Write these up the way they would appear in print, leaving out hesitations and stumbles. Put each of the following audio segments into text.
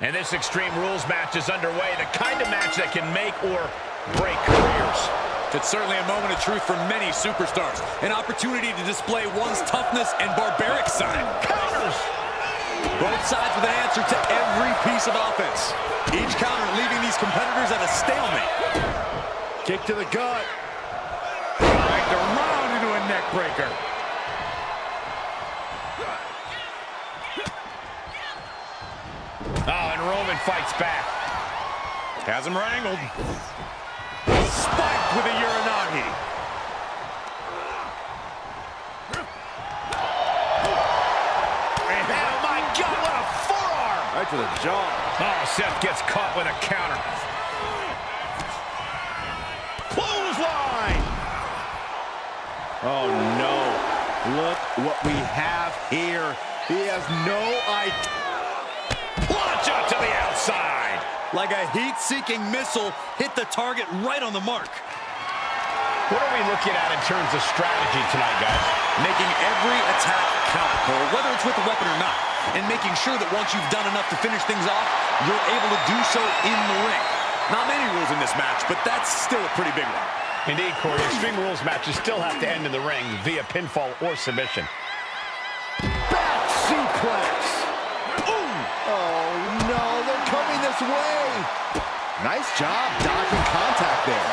And this Extreme Rules match is underway, the kind of match that can make or break careers. It's certainly a moment of truth for many superstars. An opportunity to display one's toughness and barbaric side. Counters! Both sides with an answer to every piece of offense. Each counter leaving these competitors at a stalemate. Kick to the gut. Dragged around into a neck breaker. Oh, and Roman fights back. Has him wrangled. Spiked with a Uranagi. And oh my God, what a forearm! Right to the jaw. Oh, Seth gets caught with a counter. Clothesline! Oh no. Look what we have here. He has no idea. Plancha to the outside. Like a heat-seeking missile, hit the target right on the mark. What are we looking at in terms of strategy tonight, guys? Making every attack count, Cole, whether it's with a weapon or not. And making sure that once you've done enough to finish things off, you're able to do so in the ring. Not many rules in this match, but that's still a pretty big one. Indeed, Corey. Extreme Rules matches still have to end in the ring via pinfall or submission. Back suplex. Ooh. Oh no, they're coming this way. Nice job dodging contact there.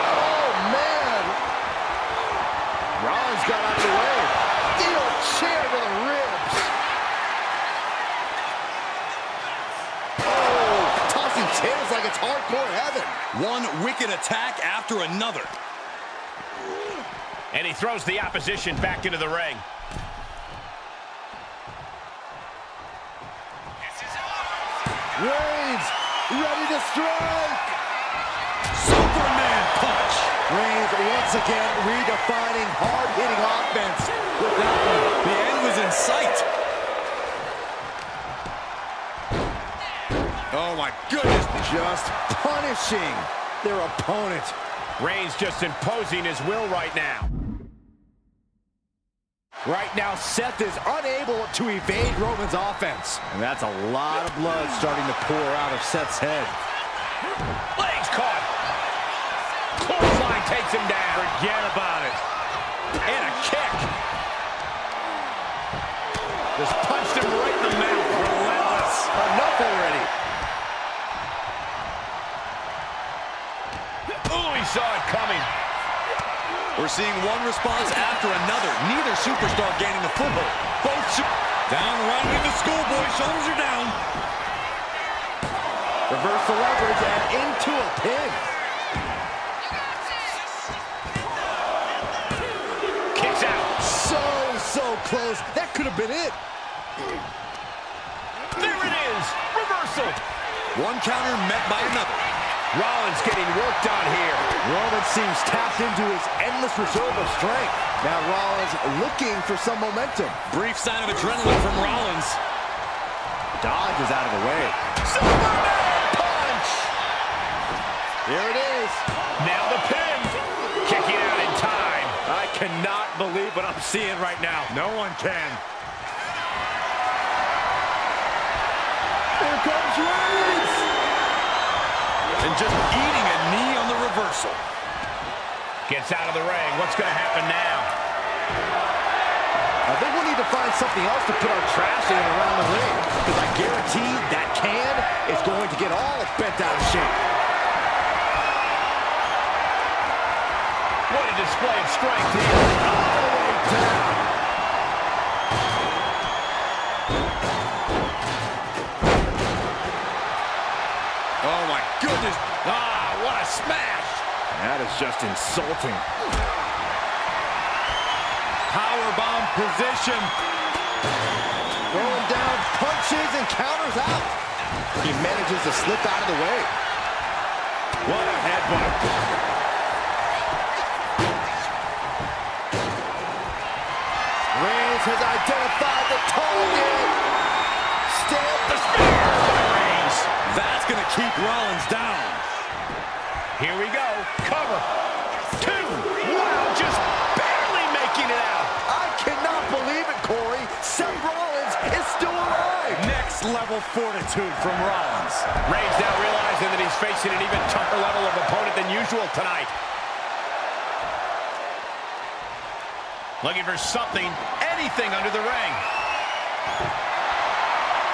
Oh man. Rollins got out of the way. Steel chair to the ribs. Oh, tossing chairs like it's hardcore heaven. One wicked attack after another. And he throws the opposition back into the ring. Reigns, ready to strike. Superman punch. Reigns once again redefining hard-hitting offense with that one. The end was in sight. Oh my goodness. Just punishing their opponent. Reigns just imposing his will right now. Right now, Seth is unable to evade Roman's offense. And that's a lot of blood starting to pour out of Seth's head. Legs caught. Clothesline takes him down. Forget about it. And a kick. Just punched him right in the mouth. Relentless. Enough already. Ooh, he saw it coming. We're seeing one response after another. Neither superstar gaining the foothold. Both down, right into the schoolboy. Shoulders are down. Reverse the leverage and into a pin. Kicks out. So close. That could have been it. There it is. Reversal. One counter met by another. Rollins getting worked on here. Roman seems tapped into his endless reserve of strength. Now Rollins looking for some momentum. Brief sign of adrenaline from Rollins. Dodge is out of the way. Superman punch. Here it is. Now the pin. Kicking out in time. I cannot believe what I'm seeing right now. No one can. Here comes Reigns. And just eating a knee on the reversal. Gets out of the ring. What's going to happen now? I think we need to find something else to put our trash in around the ring. Because I guarantee that can is going to get all bent out of shape. What a display of strength here. All the way down. Oh my goodness. Ah, what a smash. That is just insulting. Powerbomb position. Throwing down punches and counters out. He manages to slip out of the way. What a headbutt. Reigns has identified the target. Stamp the spear by Reigns. That's going to keep Rollins down. Here we go. Cover. 2. Wow, just barely making it out. I cannot believe it, Corey. Seth level fortitude from Rollins. Reigns now realizing that he's facing an even tougher level of opponent than usual tonight. Looking for something, anything under the ring.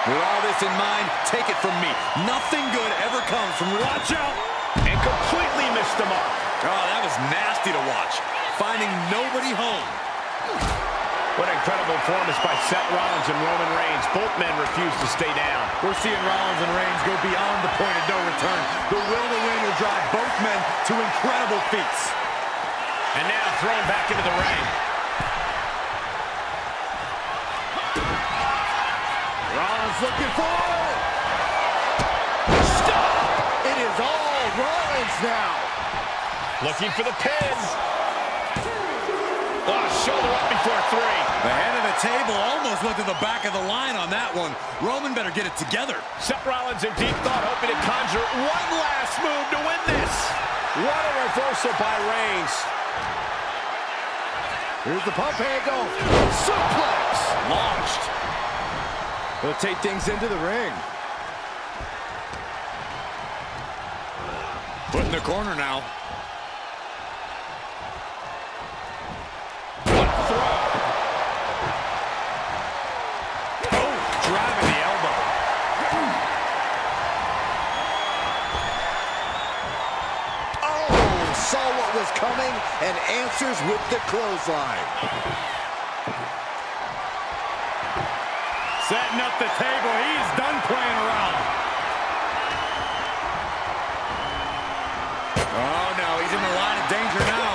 With all this in mind, take it from me. Nothing good ever comes from... Watch out! And completely missed the mark. Oh, that was nasty to watch. Finding nobody home. What incredible performance by Seth Rollins and Roman Reigns. Both men refuse to stay down. We're seeing Rollins and Reigns go beyond the point of no return. The will to win will drive both men to incredible feats. And now thrown back into the ring. Rollins looking for it. Stop! It is all Rollins now. Looking for the pin. Oh, shoulder up before three. The head of the table almost went to the back of the line on that one. Roman better get it together. Seth Rollins in deep thought, hoping to conjure one last move to win this. What a reversal by Reigns. Here's the pump handle. Suplex. Launched. He'll take things into the ring. Put in the corner now. What throw. Oh, driving the elbow. Oh, saw what was coming and answers with the clothesline. Setting up the table. He's done playing around. Oh, no. He's in the line of danger now.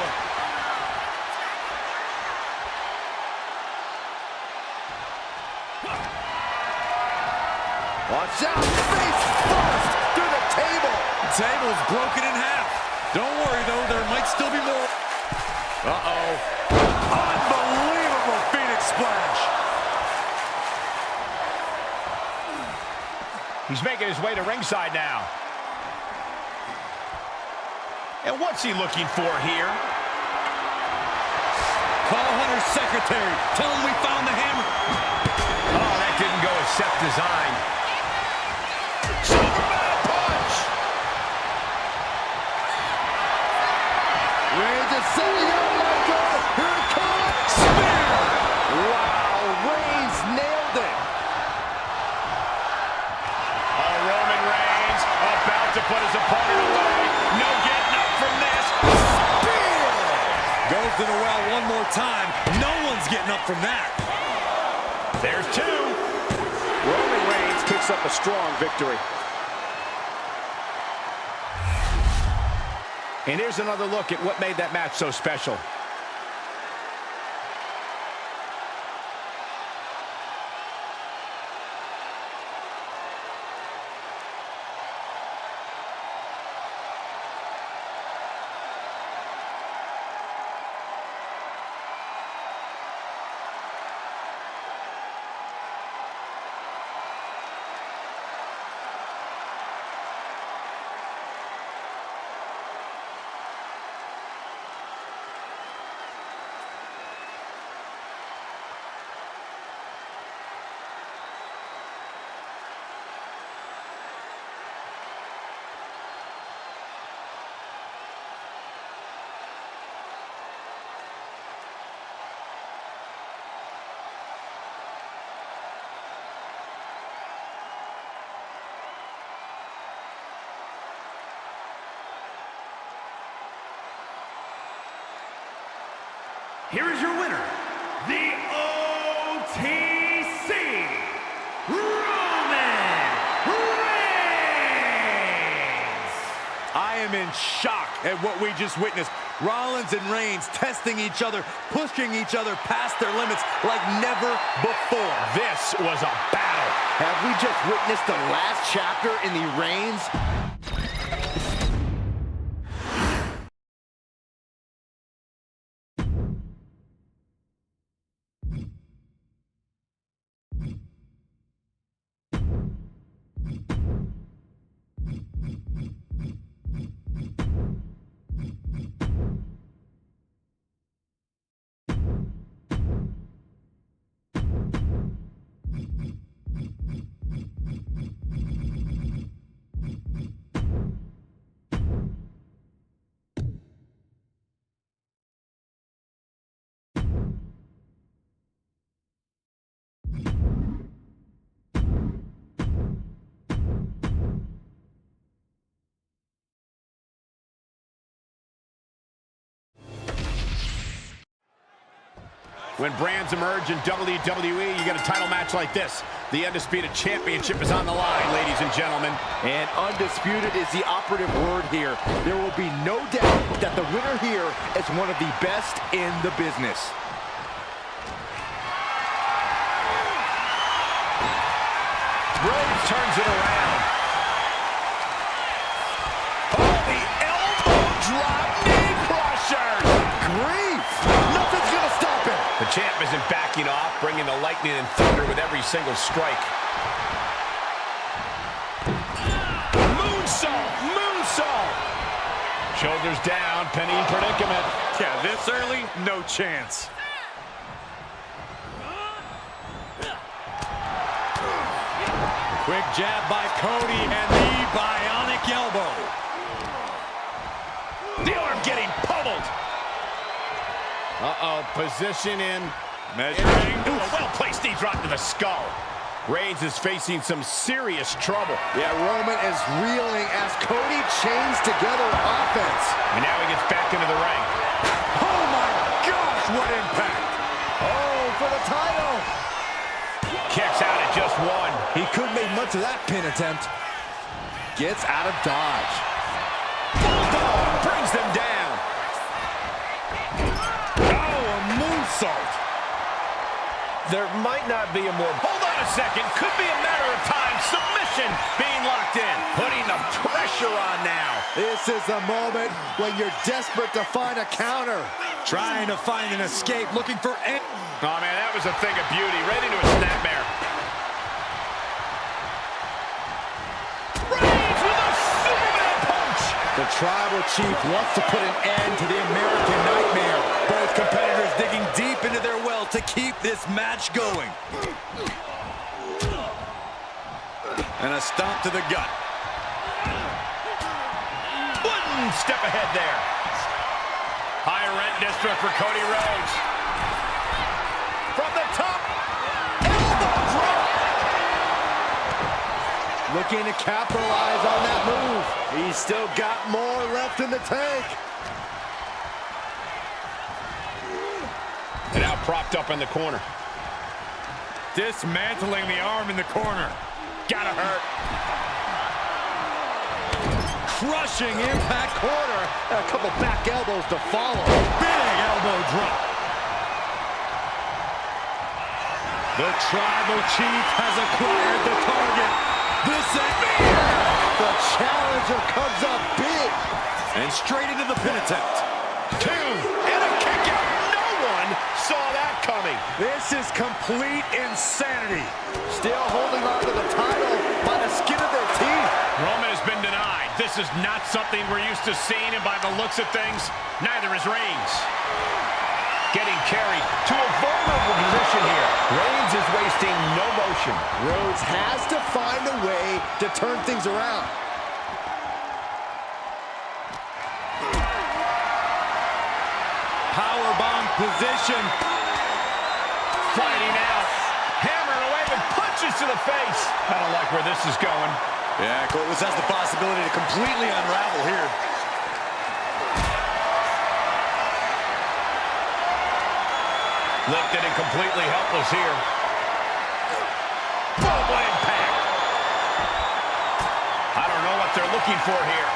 Watch out. Face first through the table. The table's broken in half. Don't worry, though. There might still be more. Uh-oh. Unbelievable Phoenix Splash. He's making his way to ringside now. And what's he looking for here? Call Hunter's secretary. Tell him we found the hammer. Oh, that didn't go as Seth designed. Superman punch! Reigns is setting up, Michael. Here it comes. Spear. Wow, Reigns nailed it. Oh, Roman Reigns about to put his opponent away. No getting up from this. Spear. Goes to the well one more time. No one's getting up from that. There's two. Roman Reigns picks up a strong victory. And here's another look at what made that match so special. Here is your winner, the OTC, Roman Reigns! I am in shock at what we just witnessed. Rollins and Reigns testing each other, pushing each other past their limits like never before. This was a battle. Have we just witnessed the last chapter in the Reigns When brands emerge in WWE, you get a title match like this. The Undisputed Championship is on the line, ladies and gentlemen. And undisputed is the operative word here. There will be no doubt that the winner here is one of the best in the business. Rhodes turns it around. Oh, the elbow drop knee crusher. Grief! Nothing's gonna stop him. The champ isn't backing off, bringing the lightning and thunder with every single strike. Moonsault! Moonsault! Shoulders down, pinning predicament. Yeah, this early, no chance. Quick jab by Cody and the bionic elbow. The arm getting pummeled. Uh-oh, position in. Measuring. Ooh, a well-placed knee drop to the skull. Reigns is facing some serious trouble. Yeah, Roman is reeling as Cody chains together offense. And now he gets back into the ring. Oh my gosh, what impact! Oh, for the title! Kicks out at just one. He couldn't make much of that pin attempt. Gets out of dodge. Bulldog brings them down. Oh, a moonsault. There might not be a more... Hold on a second. Could be a matter of time. Submission being locked in. Putting the pressure on now. This is the moment when you're desperate to find a counter. Trying to find an escape, looking for... Oh, man, that was a thing of beauty. Right into a snapmare. Reigns with a Superman punch. The Tribal Chief wants to put an end to the American Nightmare. Both competitors digging deep into their well to keep this match going. And a stomp to the gut. One step ahead there. High rent district for Cody Rhodes. From the top. Elbow drop. Looking to capitalize on that move. He's still got more left in the tank. And now propped up in the corner. Dismantling the arm in the corner. Gotta hurt. Crushing impact corner. And a couple back elbows to follow. Big elbow drop. The Tribal Chief has acquired the target. This ain't me. The challenger comes up big. And straight into the pin attempt. Two, and a kick out. No one saw that coming. This is complete insanity. Still holding on to the title by the skin of their teeth. Roman has been denied. This is not something we're used to seeing, and by the looks of things, neither is Reigns. Getting carried to a vulnerable position here. Reigns is wasting no motion. Rhodes has to find a way to turn things around. Powerbomb position. Fighting out. Hammering away with punches to the face. I don't like where this is going. Yeah, This has the possibility to completely unravel here. Lifted and completely helpless here. Global impact. I don't know what they're looking for here.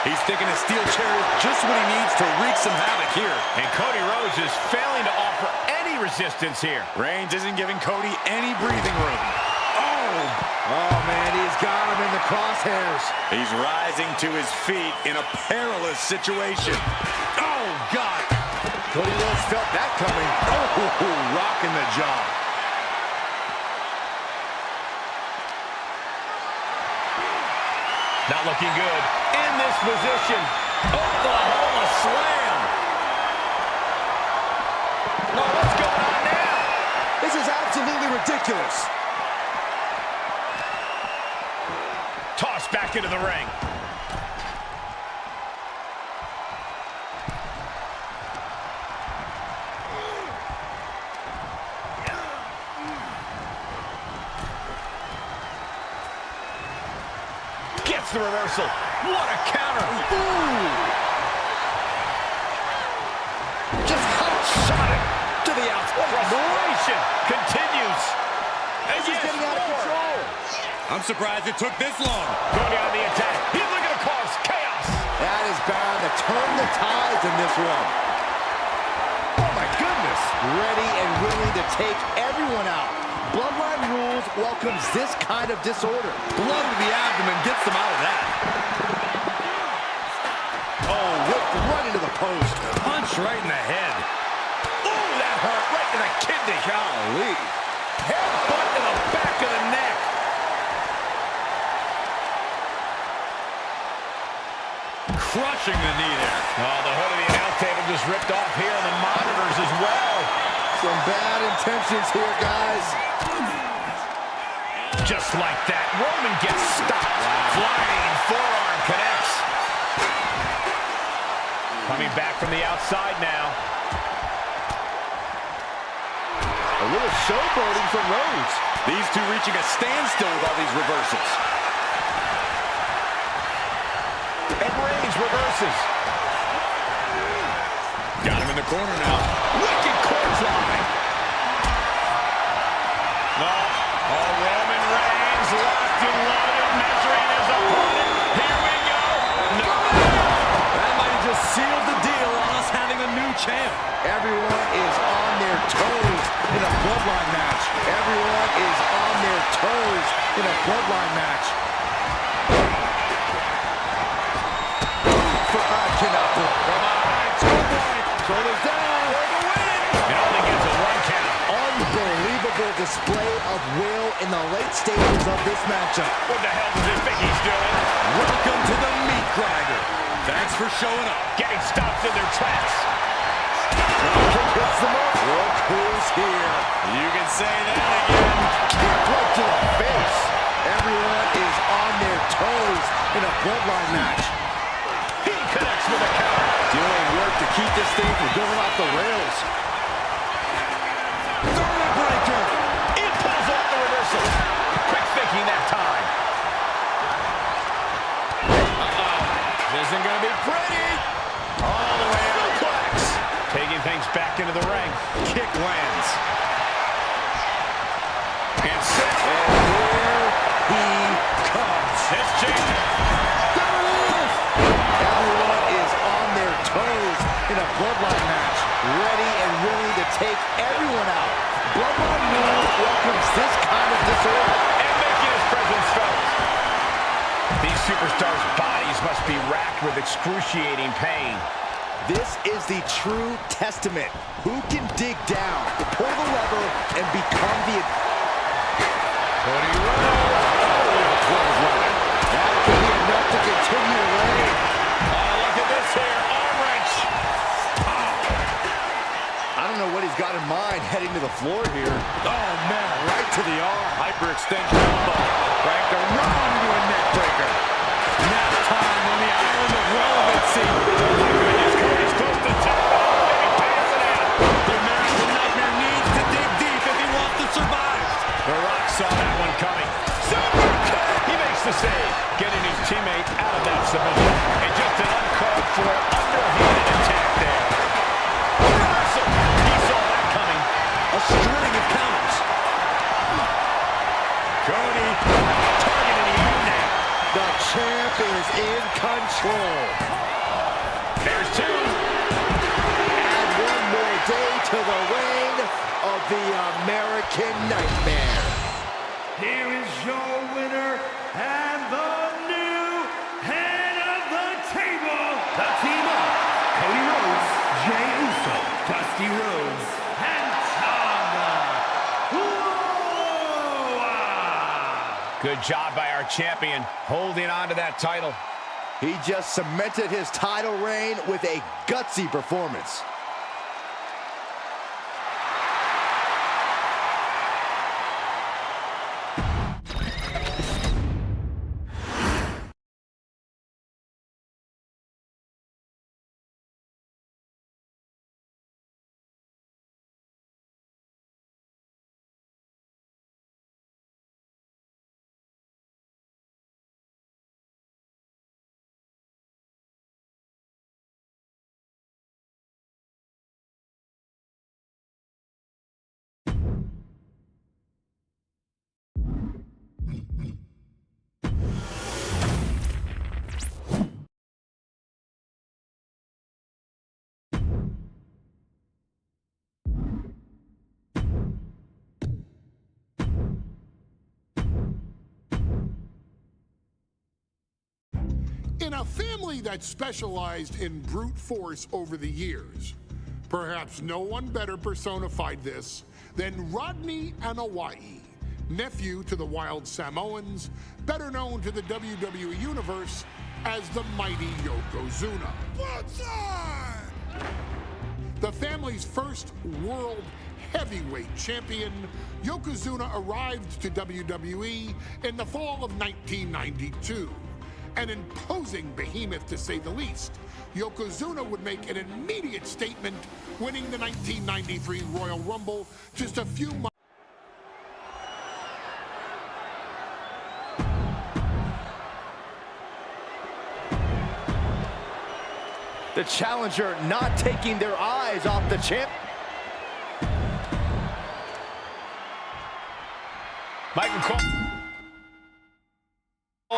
He's thinking a steel chair is just what he needs to wreak some havoc here. And Cody Rhodes is failing to offer any resistance here. Reigns isn't giving Cody any breathing room. Oh, man, he's got him in the crosshairs. He's rising to his feet in a perilous situation. Oh, God. Cody Rhodes felt that coming. Oh, rocking the jaw. Not looking good in this position. Oklahoma slam. Oh, what's going on now? This is absolutely ridiculous. Tossed back into the ring. Gets the reversal. What a counter. Ooh. I'm surprised it took this long. Going on the attack. He's looking to cause chaos. That is bound to turn the tides in this one. Oh my goodness. Ready and willing to take everyone out. Bloodline Rules welcomes this kind of disorder. Blood to the abdomen gets them out of that. Oh, whipped right into the post. Punch right in the head. Oh, that hurt right in the kidney. Golly. Headbutt to the back of the neck. Crushing the knee there. Oh, the hood of the announce table just ripped off here on the monitors as well. Some bad intentions here, guys. Just like that, Roman gets stopped. Flying forearm connects. Coming back from the outside now. A little showboating from Rhodes. These two reaching a standstill with all these reversals. And Reigns reverses. Got him in the corner now. Wicked clothesline. No. Oh, Roman Reigns locked and loaded, measuring his opponent. Here we go. No. That might have just sealed the deal on us having a new champ. Everyone is on their toes in a bloodline match. Everyone is on their toes in a bloodline match. Cannot put. From behind, Shoulders down. For the win. it only gets a 1 count. Unbelievable display of will in the late stages of this matchup. What the hell does he think he's doing? Welcome to the meat grinder. Thanks for showing up. Getting stopped in their tracks. Hits them up. Look who's here. You can say that again. Kick right to the face. Everyone is on their toes in a bloodline match. He connects with a counter. Doing work to keep this thing from going off the rails. Throwing breaker. He pulls off the reversal. Quick thinking that time. This isn't going to be pretty. All the way to the plex. Taking things back into the ring. Kick lands. And set. And here he comes. This changes. Everyone is on their toes in a bloodline match, ready and willing to take everyone out. Bloodline Rules welcomes this kind of disorder. And making his presence felt. These superstars' bodies must be racked with excruciating pain. This is the true testament. Who can dig down, pull the lever, and become the... Cody Rhodes. That could be enough to continue the reign. Look at this here. Arm wrench. I don't know what he's got in mind heading to the floor here. Oh, man, right to the arm. Hyperextension elbow. Cranked around into a neck breaker. Now time on the island of relevancy. Cody's close to top. Maybe passing out. The American Nightmare needs to dig deep if he wants to survive. The Rock saw that one coming. He makes the save, getting his teammate out of that submission. And just an uncalled for underhanded attack there. Reversal. He saw that coming. A string of counters. Cody targeting the end now. The champ is in control. There's two. Add one more day to the reign of the American Nightmare. Here is your winner and the new head of the table. The team of Cody Rhodes, Jey Uso, Dusty Rhodes, and Tonga. Loa. Good job by our champion, holding on to that title. He just cemented his title reign with a gutsy performance. In a family that specialized in brute force over the years, perhaps no one better personified this than Rodney Anoa'i, nephew to the Wild Samoans, better known to the WWE Universe as the mighty Yokozuna. The family's first world heavyweight champion, Yokozuna arrived to WWE in the fall of 1992. An imposing behemoth, to say the least, Yokozuna would make an immediate statement, winning the 1993 Royal Rumble just a few months. The challenger not taking their eyes off the champ. Michael Cole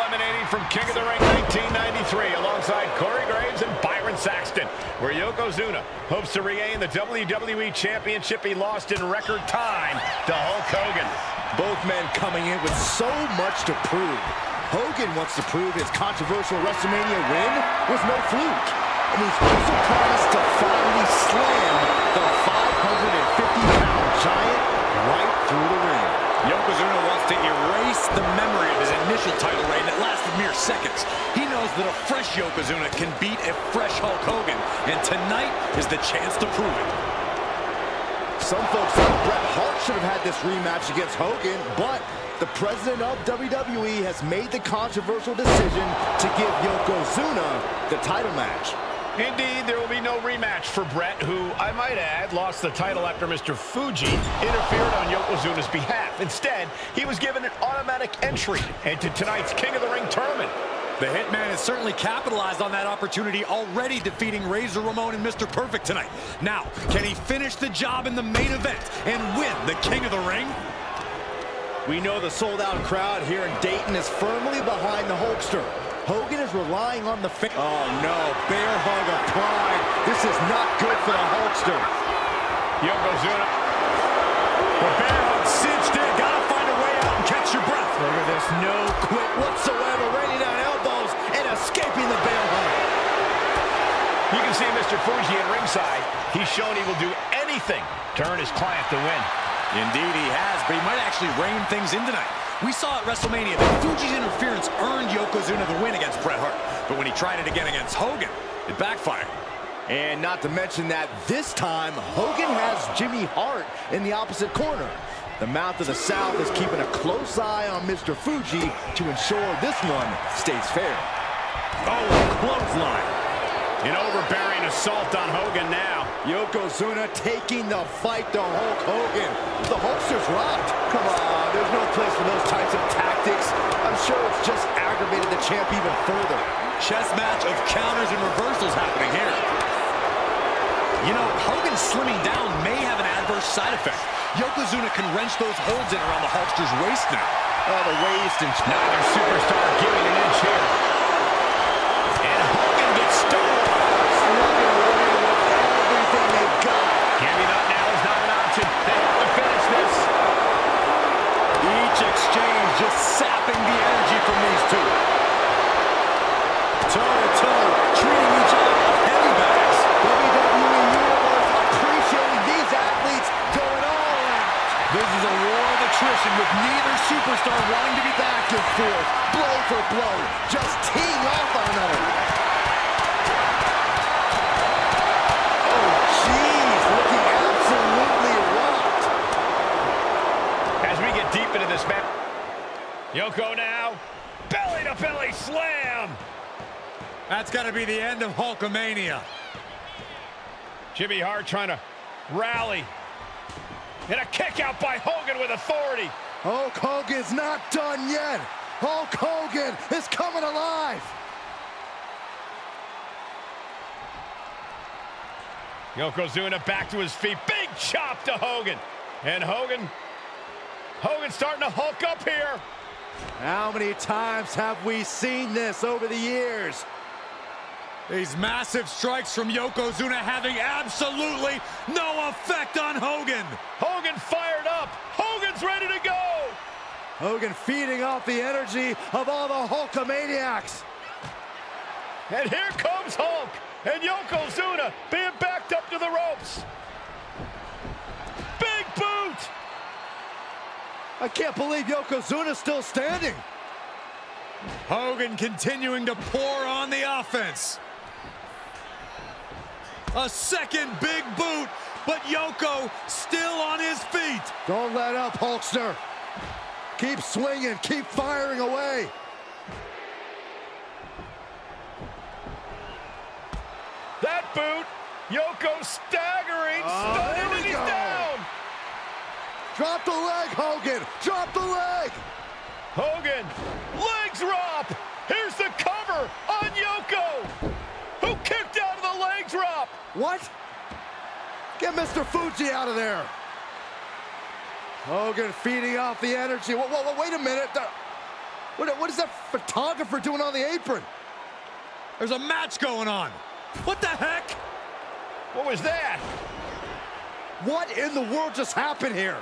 emanating from King of the Ring 1993 alongside Corey Graves and Byron Saxton, where Yokozuna hopes to regain the WWE Championship he lost in record time to Hulk Hogan. Both men coming in with so much to prove. Hogan wants to prove his controversial WrestleMania win was no fluke. And he's also promised to finally slam the 550-pound giant right through the ring. Yokozuna wants to erase the memory of his initial title reign that lasted mere seconds. He knows that a fresh Yokozuna can beat a fresh Hulk Hogan, and tonight is the chance to prove it. Some folks think Bret Hart should have had this rematch against Hogan, but the president of WWE has made the controversial decision to give Yokozuna the title match. Indeed, there will be no rematch for Bret, who, I might add, lost the title after Mr. Fuji interfered on Yokozuna's behalf. Instead, he was given an automatic entry into tonight's King of the Ring tournament. The Hitman has certainly capitalized on that opportunity, already defeating Razor Ramon and Mr. Perfect tonight. Now, can he finish the job in the main event and win the King of the Ring? We know the sold-out crowd here in Dayton is firmly behind the Hulkster. Hogan is relying on the oh no, bear hug of pride. This is not good for the Hulkster. Yokozuna. The bear hug cinched in. Gotta find a way out and catch your breath. Look at this, no quit whatsoever. Raining down elbows and escaping the bear hug. You can see Mr. Fuji at ringside. He's shown he will do anything to earn his client to win. Indeed he has, but he might actually rein things in tonight. We saw at WrestleMania that Fuji's interference earned Yokozuna the win against Bret Hart. But when he tried it again against Hogan, it backfired. And not to mention that this time, Hogan has Jimmy Hart in the opposite corner. The Mouth of the South is keeping a close eye on Mr. Fuji to ensure this one stays fair. Oh, clothesline. An overbearing assault on Hogan now. Yokozuna taking the fight to Hulk Hogan. The Hulkster's rocked. Come on, there's no place for those types of tactics. I'm sure it's just aggravated the champ even further. Chess match of counters and reversals happening here. You know, Hogan slimming down may have an adverse side effect. Yokozuna can wrench those holds in around the Hulkster's waist now. Oh, the waist and neither superstar giving an inch here. And Hogan gets stoned. slugging away with everything they've got. Giving up now is not an option. They have to finish this. Each exchange just sapping the energy from these two. Toe-to-toe, treating each other like heavy bags. WWE Universe appreciating these athletes going all out. This is a war of attrition with neither superstar wanting to be Back and forth, blow for blow, just teeing off on another. Oh, jeez, looking absolutely rocked. As we get deep into this match, Yoko now, belly-to-belly slam. That's got to be the end of Hulkamania. Jimmy Hart trying to rally. And a kick out by Hogan with authority. Hulk Hogan's not done yet. Hulk Hogan is coming alive. Yokozuna back to his feet. Big chop to Hogan. And Hogan's starting to hulk up here. How many times have we seen this over the years? These massive strikes from Yokozuna having absolutely no effect on Hogan. Hogan fired up. Hogan's ready to go. Hogan feeding off the energy of all the Hulkamaniacs. And here comes Hulk. And Yokozuna being backed up to the ropes. Big boot. I can't believe Yokozuna's still standing. Hogan continuing to pour on the offense. A second big boot, but Yoko still on his feet. Don't let up, Hulkster. Keep swinging, keep firing away. That boot, Yoko staggering, stunning, and he's down. Drop the leg, Hogan. Drop the leg. Hogan, leg drop. Here's the cover on Yoko, who kicked out of the leg drop. What? Get Mr. Fuji out of there. Hogan feeding off the energy. Whoa, wait a minute. What is that photographer doing on the apron? There's a match going on. What the heck? What was that? What in the world just happened here?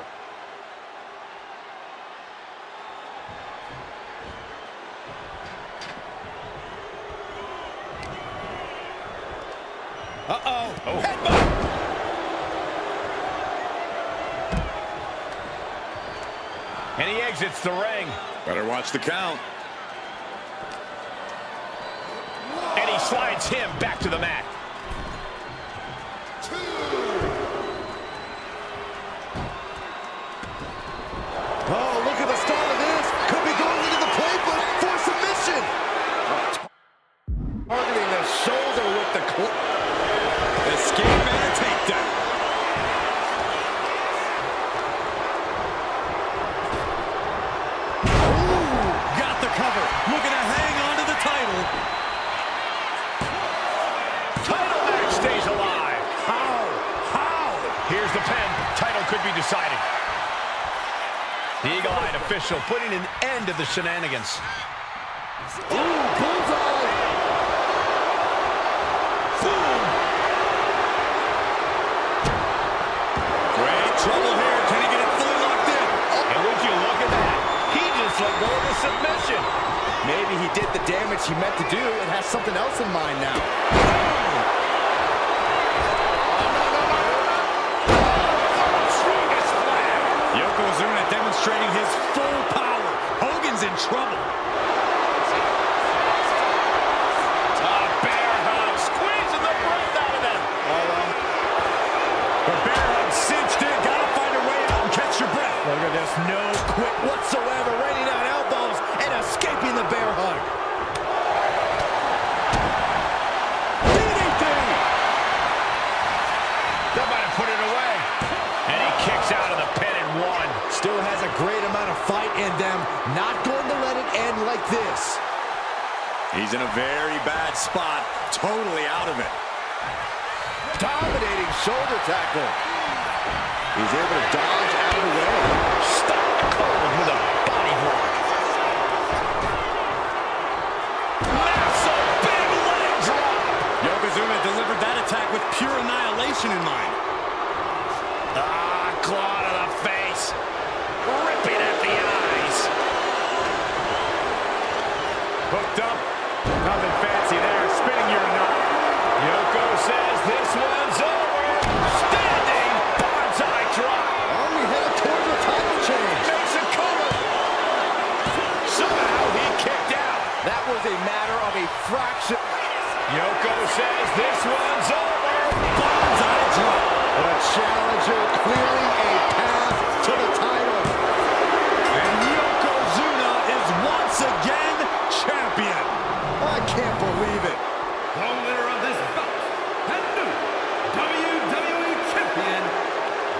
Uh-oh. Oh. Headbutt. And he exits the ring. Better watch the count. And he slides him back to the mat. Oh, look at the start of this. Could be going into the playbook for submission. Targeting the shoulder with the Escape and a takedown. Got the cover. Looking to hang on to the title. Title match stays alive. How? Here's the pin. Title could be decided. The eagle-eyed official putting an end to the shenanigans. Ooh, bullseye. Great trouble here. Can he get it fully locked in? And would you look at that? He just let go of the submission. Maybe he did the damage he meant to do and has something else in mind now. Yokozuna demonstrating his full power. Hogan's in trouble. Bear hug, squeezing the breath out of them. The bear hug cinched in. Gotta find a way out and catch your breath. Look at this, no quit whatsoever, raining down elbows and escaping the bear hug. DDT! That might have put it away. And he kicks out of the pin and one. Still has a great amount of fight in them, not going to let it end like this. He's in a very bad spot. Totally out of it. Dominating shoulder tackle. He's able to dodge out of the way. Stop cold with a body block. Massive big leg drop. Yokozuna delivered that attack with pure annihilation in mind. Claw to the face. Ripping at the eyes. Hooked up. Nothing fancy there. Spinning your knot. Yoko says this one's over. Standing. Bonsai drop. Oh, we head towards a title change. Makes a cover. Somehow he kicked out. That was a matter of a fraction. Yoko says this one's over. Bonsai drop. The challenger clearing a path to the title. And Yokozuna is once again champion. I can't believe it. The winner of this bout and new WWE Champion,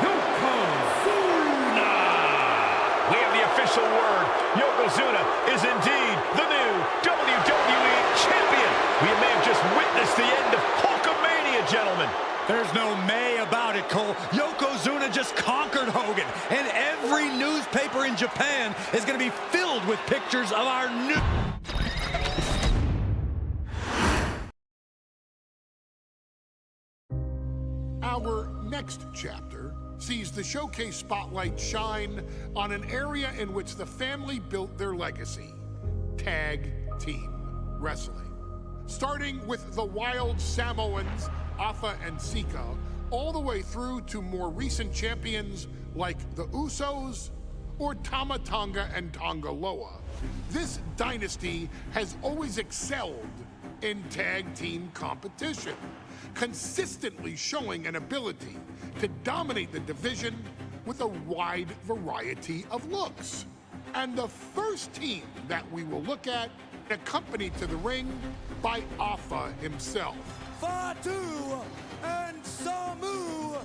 Yokozuna. We have the official word. Yokozuna is indeed the new WWE Champion. We may have just witnessed the end of Hulkamania, gentlemen. There's no may about it, Cole. Yokozuna just conquered Hogan, and every newspaper in Japan is going to be filled with pictures of our new... Our next chapter sees the showcase spotlight shine on an area in which the family built their legacy: tag team wrestling. starting with the wild Samoans, Afa and Sika, all the way through to more recent champions like the Usos or Tama Tonga and Tonga Loa. This dynasty has always excelled in tag team competition, consistently showing an ability to dominate the division with a wide variety of looks. And the first team that we will look at, accompanied to the ring by Afa himself. Fatu and Samu,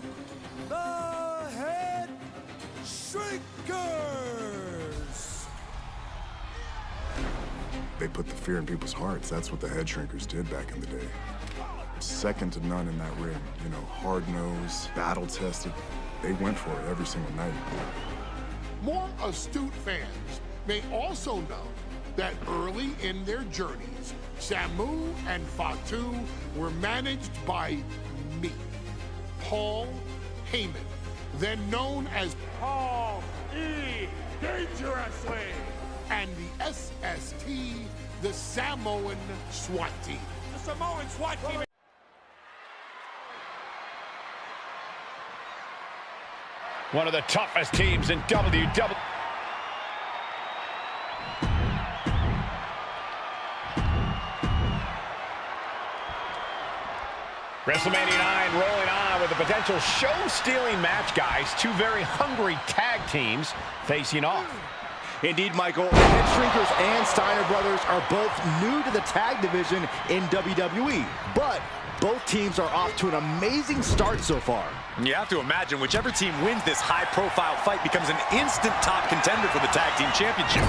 the Head Shrinkers. They put the fear in people's hearts. That's what the Head Shrinkers did back in the day. Second to none in that ring. You know, hard-nosed, battle-tested. They went for it every single night. More astute fans may also know that early in their journeys, Samu and Fatu were managed by me, Paul Heyman, then known as Paul E. Dangerously, and the SST, the Samoan SWAT team. The Samoan SWAT team. One of the toughest teams in WWE. WrestleMania 9 rolling on with a potential show-stealing match, guys. Two very hungry tag teams facing off. Indeed, Michael, the Head Shrinkers and Steiner Brothers are both new to the tag division in WWE, but both teams are off to an amazing start so far. You have to imagine whichever team wins this high-profile fight becomes an instant top contender for the Tag Team Championship.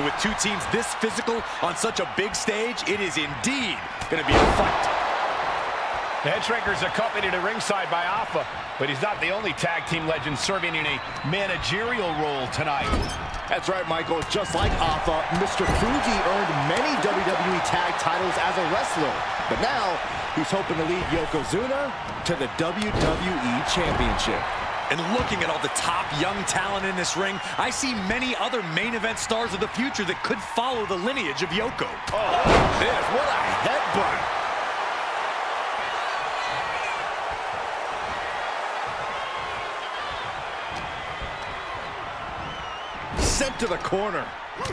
And with two teams this physical on such a big stage, it is indeed going to be a fight. The Head Shrinkers accompanied at ringside by Afa, but he's not the only tag team legend serving in a managerial role tonight. That's right, Michael. Just like Afa, Mr. Fuji earned many WWE tag titles as a wrestler, but now he's hoping to lead Yokozuna to the WWE Championship. And looking at all the top young talent in this ring, I see many other main event stars of the future that could follow the lineage of Yoko. Oh, this, what a headbutt. Sent to the corner.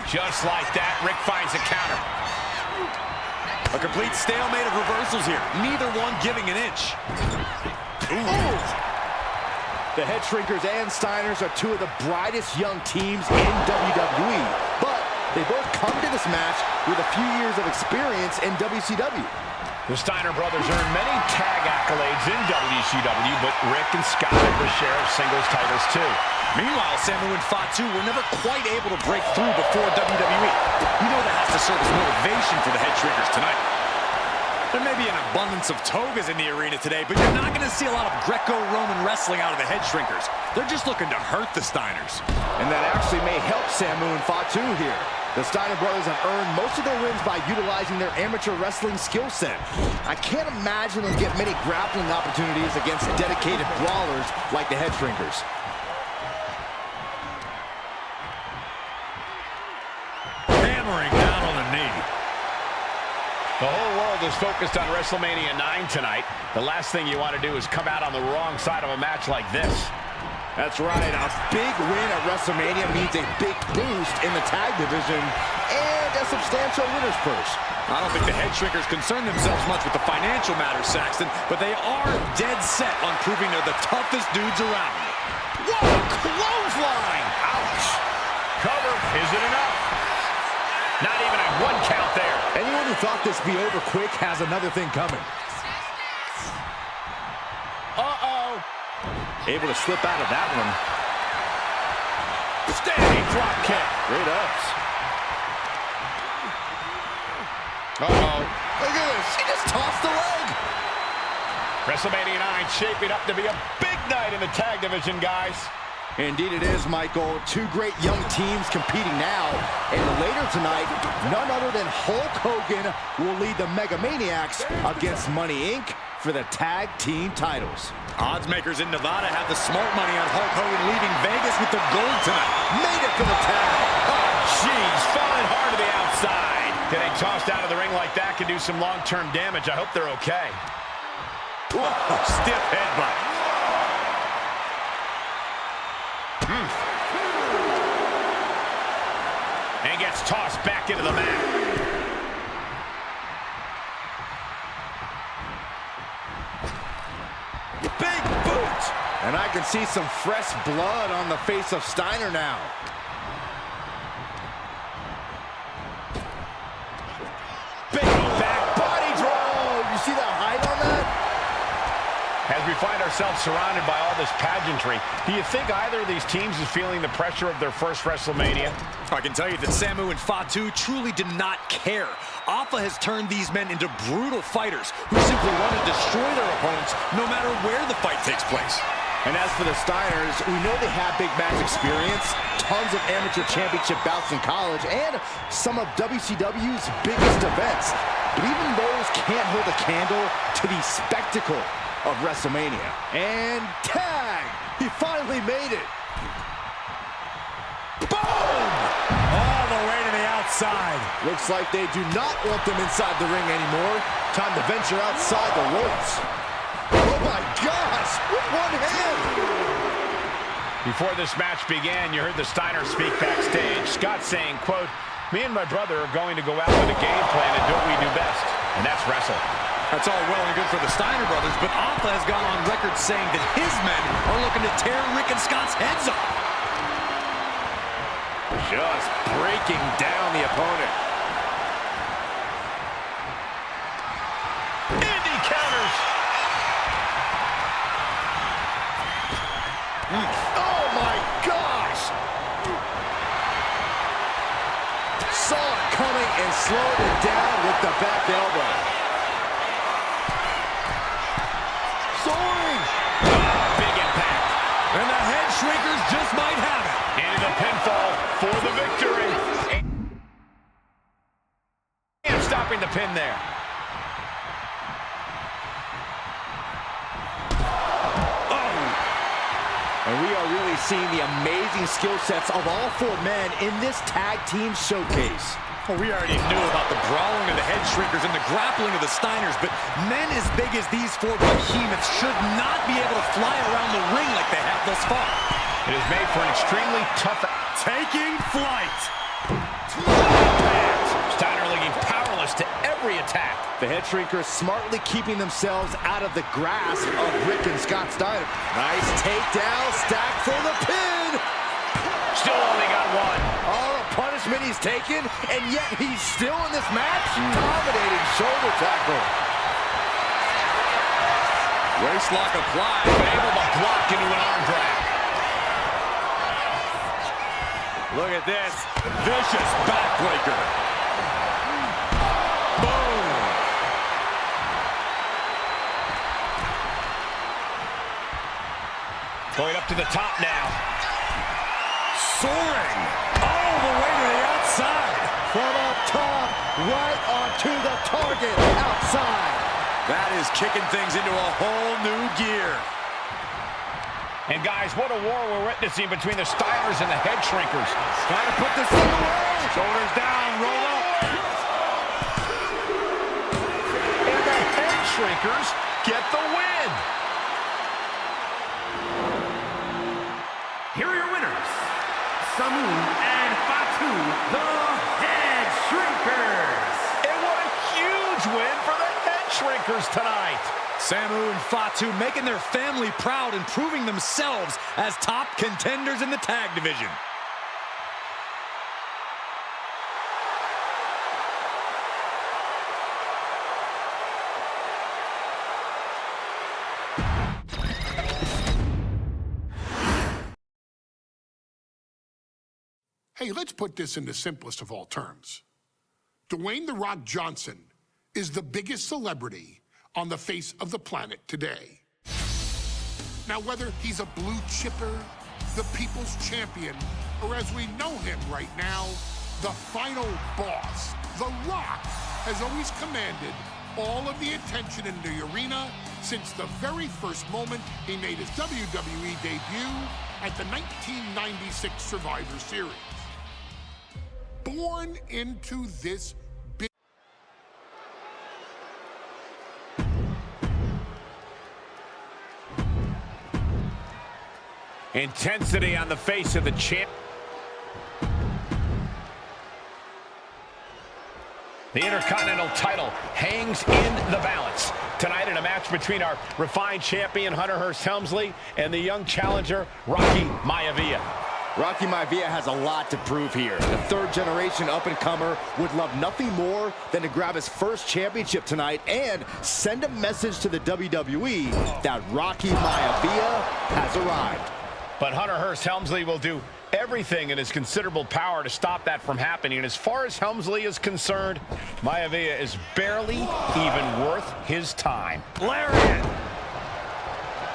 Just like that, Rick finds a counter. A complete stalemate of reversals here. Neither one giving an inch. Ooh. The Head Shrinkers and Steiners are two of the brightest young teams in WWE, but they both come to this match with a few years of experience in WCW. The Steiner brothers earned many tag accolades in WCW, but Rick and Scott have their share of singles titles too. Meanwhile, Samu and Fatu were never quite able to break through before WWE. You know that has to serve as motivation for the Head Shrinkers tonight. There may be an abundance of togas in the arena today, but you're not going to see a lot of Greco-Roman wrestling out of the Head Shrinkers. They're just looking to hurt the Steiners. And that actually may help Samu and Fatu here. The Steiner brothers have earned most of their wins by utilizing their amateur wrestling skill set. I can't imagine them get many grappling opportunities against dedicated brawlers like the Head Shrinkers. Hammering down on the knee. The whole world is focused on WrestleMania 9 tonight. The last thing you want to do is come out on the wrong side of a match like this. That's right, a big win at WrestleMania means a big boost in the tag division and a substantial winner's purse. I don't think the Head Shrinkers concern themselves much with the financial matters, Saxton, but they are dead set on proving they're the toughest dudes around. Whoa, clothesline! Ouch! Cover, is it enough? Not even a one count there. Anyone who thought this would be over quick has another thing coming. Uh-oh. Able to slip out of that one. Standing drop kick. Great ups. Uh-oh. Look at this. She just tossed the leg. WrestleMania 9 shaping up to be a big night in the tag division, guys. Indeed it is, Michael. Two great young teams competing now. And later tonight, none other than Hulk Hogan will lead the Mega Maniacs against Money Inc. for the tag team titles. Odds makers in Nevada have the smart money on Hulk Hogan leaving Vegas with the gold tonight. Made it for the tag. Oh, jeez, falling hard to the outside. Getting tossed out of the ring like that can do some long-term damage. I hope they're okay. Whoa, stiff headbutt. And gets tossed back into the mat. Big boot. And I can see some fresh blood on the face of Steiner now. Big back body drop. You see that height on that? As we find ourselves surrounded by all this pageantry, do you think either of these teams is feeling the pressure of their first WrestleMania? I can tell you that Samu and Fatu truly did not care. Alpha has turned these men into brutal fighters who simply want to destroy their opponents no matter where the fight takes place. And as for the Steiners, we know they have big match experience, tons of amateur championship bouts in college, and some of WCW's biggest events. But even those can't hold a candle to the spectacle of WrestleMania. And tag! He finally made it. Boom! All the way to the outside. Looks like they do not want them inside the ring anymore. Time to venture outside the ropes. Oh my gosh! With one hand! Before this match began, you heard the Steiner speak backstage. Scott saying, quote, "Me and my brother are going to go out with a game plan and do what we do best, and that's wrestle." That's all well and good for the Steiner brothers, but Alpha has gone on record saying that his men are looking to tear Rick and Scott's heads off. Just breaking down the opponent. Indy counters. Oh my gosh! Saw it coming and slowed it down with the back elbow. Soaring! Big impact. And the head shrinkers just might have it. Into the pinfall for the victory. And stopping the pin there. And we are really seeing the amazing skill sets of all four men in this tag team showcase. Well, we already knew about the brawling of the head shrinkers and the grappling of the Steiners, but men as big as these four behemoths should not be able to fly around the ring like they have thus far. It is made for an extremely tough... Taking flight. Steiner looking powerless to every attack. The head shrinkers smartly keeping themselves out of the grasp of Rick and Scott Steiner. Nice takedown, stack for the pin. Still only got one. All the punishment he's taken, and yet he's still in this match. Dominating shoulder tackle. Waistlock applied. Able to block into an arm drag. Look at this. Vicious backbreaker. Boom. Going up to the top now. Soaring. All the way to the outside. From up top, right onto the target, outside. That is kicking things into a whole new gear. And guys, what a war we're witnessing between the Steiners and the head shrinkers. Trying to put this thing away. Shoulders down, roll up. And the head shrinkers get the win. Here are your winners, Samu and Fatu, the Head Shrinkers. And what a huge win for the head shrinkers tonight. Samu and Fatu making their family proud and proving themselves as top contenders in the tag division. Hey, let's put this in the simplest of all terms. Dwayne "The Rock" Johnson is the biggest celebrity on the face of the planet today. Now, whether he's a blue chipper, the people's champion, or as we know him right now, the final boss, The Rock has always commanded all of the attention in the arena since the very first moment he made his WWE debut at the 1996 Survivor Series. Born into this Intensity on the face of the champ. The Intercontinental title hangs in the balance. Tonight in a match between our refined champion, Hunter Hearst Helmsley, and the young challenger, Rocky Maivia. Rocky Maivia has a lot to prove here. The third-generation up-and-comer would love nothing more than to grab his first championship tonight and send a message to the WWE that Rocky Maivia has arrived. But Hunter Hearst Helmsley will do everything in his considerable power to stop that from happening. And as far as Helmsley is concerned, Maivia is barely even worth his time. Lariat!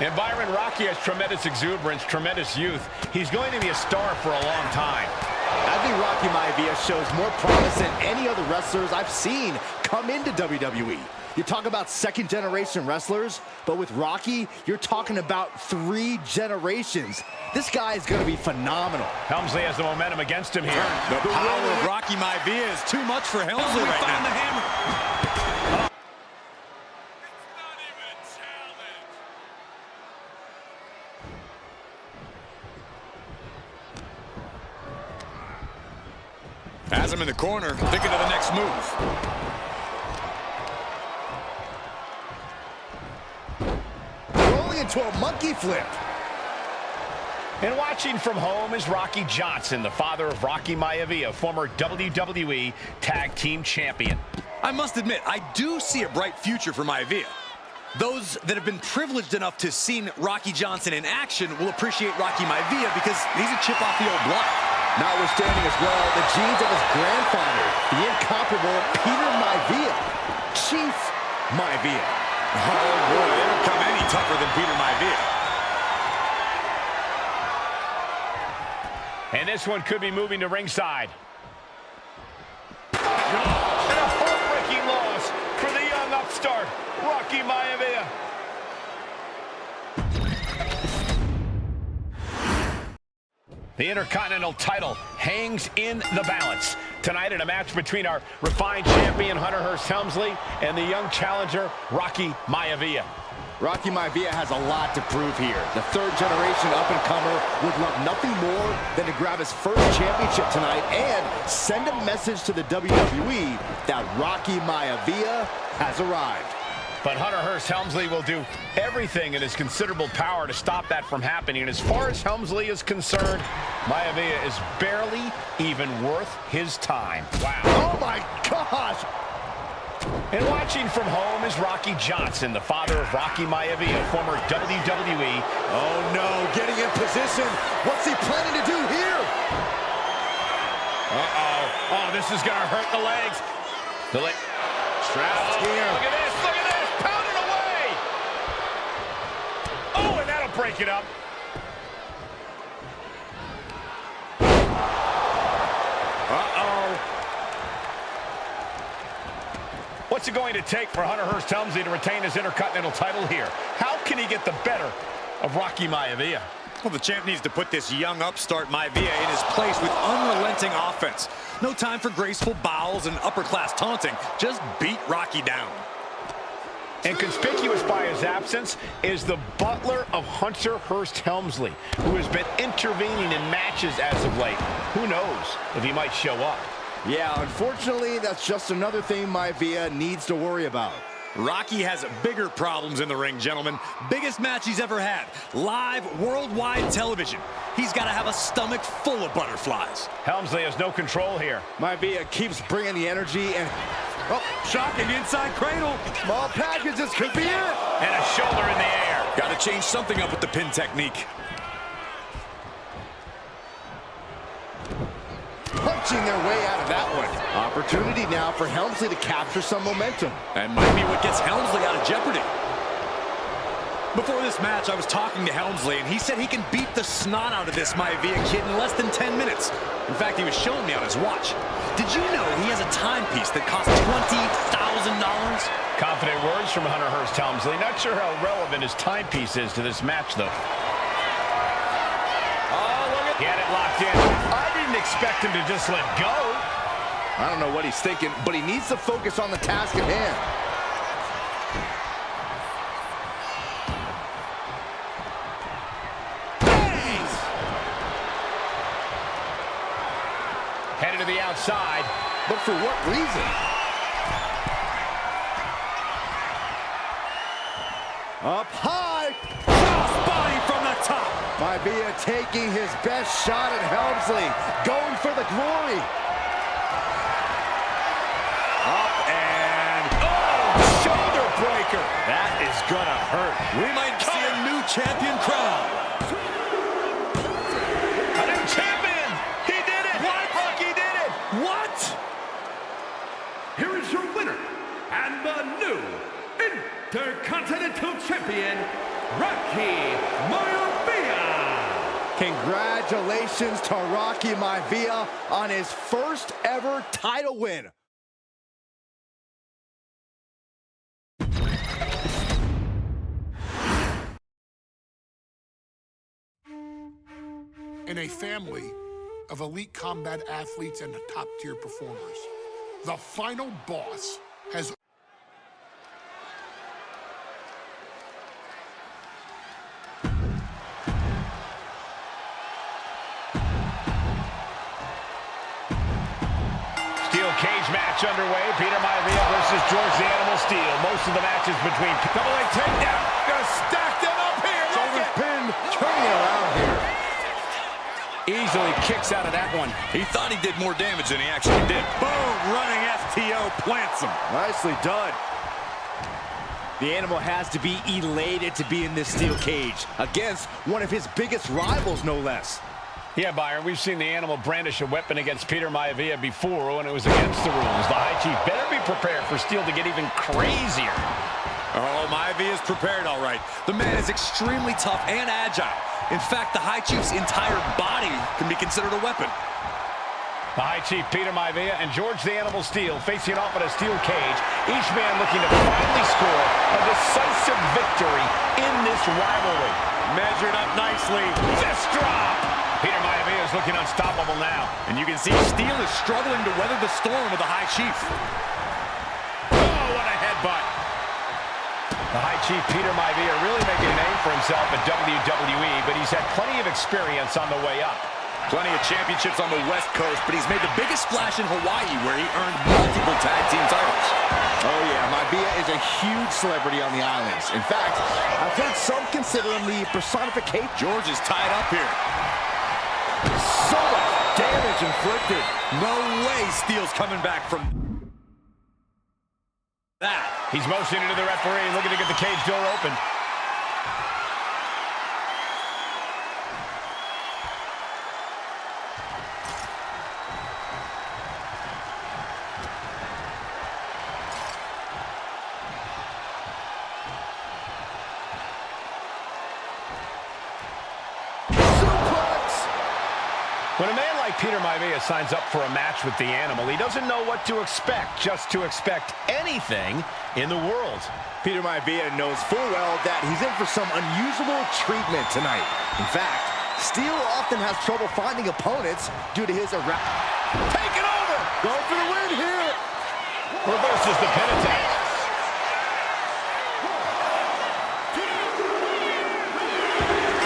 And Byron, Rocky has tremendous exuberance, tremendous youth. He's going to be a star for a long time. I think Rocky Maivia shows more promise than any other wrestlers I've seen come into WWE. You talk about second-generation wrestlers, but with Rocky, you're talking about 3 generations. This guy is going to be phenomenal. Helmsley has the momentum against him here. The power of Rocky Maivia is too much for Helmsley right now. The hammer. Has him in the corner, thinking of the next move. Into a monkey flip. And watching from home is Rocky Johnson, the father of Rocky Maivia, former WWE Tag Team Champion. I must admit, I do see a bright future for Maivia. Those that have been privileged enough to see Rocky Johnson in action will appreciate Rocky Maivia because he's a chip off the old block. Notwithstanding as well, the genes of his grandfather, the incomparable Peter Maivia, Chief Maivia. Oh boy, they don't come any tougher than Peter Maivia. And this one could be moving to ringside. And a heartbreaking loss for the young upstart, Rocky Maivia. The Intercontinental title hangs in the balance. Tonight in a match between our refined champion, Hunter Hearst Helmsley, and the young challenger, Rocky Maivia. Rocky Maivia has a lot to prove here. The third-generation up-and-comer would love nothing more than to grab his first championship tonight and send a message to the WWE that Rocky Maivia has arrived. But Hunter Hearst Helmsley will do everything in his considerable power to stop that from happening. And as far as Helmsley is concerned, Maivia is barely even worth his time. Wow. Oh, my gosh! And watching from home is Rocky Johnson, the father of Rocky Maivia, former WWE. Oh, no, getting in position. What's he planning to do here? Uh-oh. Oh, this is going to hurt the legs. The leg. Trapped here. Look at this. Look at this. Pounded away. Oh, and that'll break it up. What's it going to take for Hunter Hearst Helmsley to retain his Intercontinental title here? How can he get the better of Rocky Maivia? Well, the champ needs to put this young upstart Maivia in his place with unrelenting offense. No time for graceful bows and upper-class taunting. Just beat Rocky down. And conspicuous by his absence is the butler of Hunter Hearst Helmsley, who has been intervening in matches as of late. Who knows if he might show up? Yeah, unfortunately, that's just another thing Maivia needs to worry about. Rocky has bigger problems in the ring, gentlemen. Biggest match he's ever had. Live, worldwide television. He's got to have a stomach full of butterflies. Helmsley has no control here. Maivia keeps bringing the energy and... Oh, shocking inside cradle. Small packages could be it. And a shoulder in the air. Got to change something up with the pin technique. Punching their way out of that one. Opportunity now for Helmsley to capture some momentum. That might be what gets Helmsley out of jeopardy. Before this match, I was talking to Helmsley, and he said he can beat the snot out of this Maivia kid in less than 10 minutes. In fact, he was showing me on his watch. Did you know he has a timepiece that costs $20,000? Confident words from Hunter Hearst Helmsley. Not sure how relevant his timepiece is to this match, though. Oh, look at... He had it locked in. I didn't expect him to just let go. I don't know what he's thinking, but he needs to focus on the task at hand. Headed to the outside. But for what reason? Up high. Crossbody from the top. Maivia taking his best shot at Helmsley. Going for the glory. Up and... Oh, shoulder breaker. That is gonna hurt. We might see a new champion crown. A new champion! He did it! What? Look, he did it! What? Here is your winner, and the new Intercontinental Champion, Rocky Maivia. Congratulations to Rocky Maivia on his first ever title win. In a family of elite combat athletes and top-tier performers, the final boss has Steel cage match underway. Peter Maivia versus George the Animal Steel. Most of the matches between double leg takedown. Gonna stack them up here. Look Shoulders at pinned, turning it around here. Easily kicks out of that one. He thought he did more damage than he actually did. Boom, running FTO plants him. Nicely done. The Animal has to be elated to be in this steel cage against one of his biggest rivals, no less. Yeah, Byron, we've seen the Animal brandish a weapon against Peter Maivia before when it was against the rules. The High Chief better be prepared for Steel to get even crazier. Oh, Maivia is prepared, all right. The man is extremely tough and agile. In fact, the High Chief's entire body can be considered a weapon. The High Chief Peter Maivia and George the Animal Steel facing off in a steel cage, each man looking to finally score a decisive victory in this rivalry. Measured up nicely. Fist drop! Peter Maivia is looking unstoppable now. And you can see Steel is struggling to weather the storm with the High Chief. Oh, what a headbutt. The High Chief Peter Maivia really making a name for himself at WWE, but he's had plenty of experience on the way up. Plenty of championships on the West Coast, but he's made the biggest splash in Hawaii, where he earned multiple tag team titles. Oh yeah, Maivia is a huge celebrity on the islands. In fact, I've heard some consider him the personification. George is tied up here. So much damage inflicted. No way Steel's coming back from that. He's motioning to the referee, looking to get the cage door open. When a man like Peter Maivia signs up for a match with the Animal, he doesn't know what to expect, just to expect anything in the world. Peter Maivia knows full well that he's in for some unusual treatment tonight. In fact, Steel often has trouble finding opponents due to his Take it over! Go for the win here! Reverses the pin attack.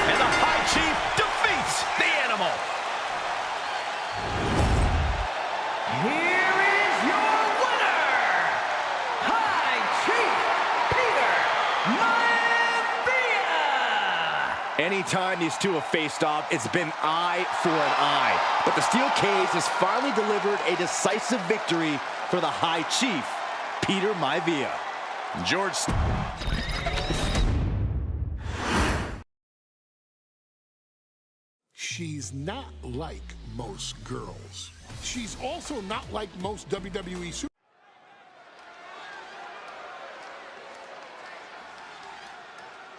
And the High Chief defeats the Animal. Here is your winner, High Chief Peter Maivia. Anytime these two have faced off, it's been eye for an eye. But the steel cage has finally delivered a decisive victory for the High Chief, Peter Maivia. George... She's not like most girls. She's also not like most WWE superstars.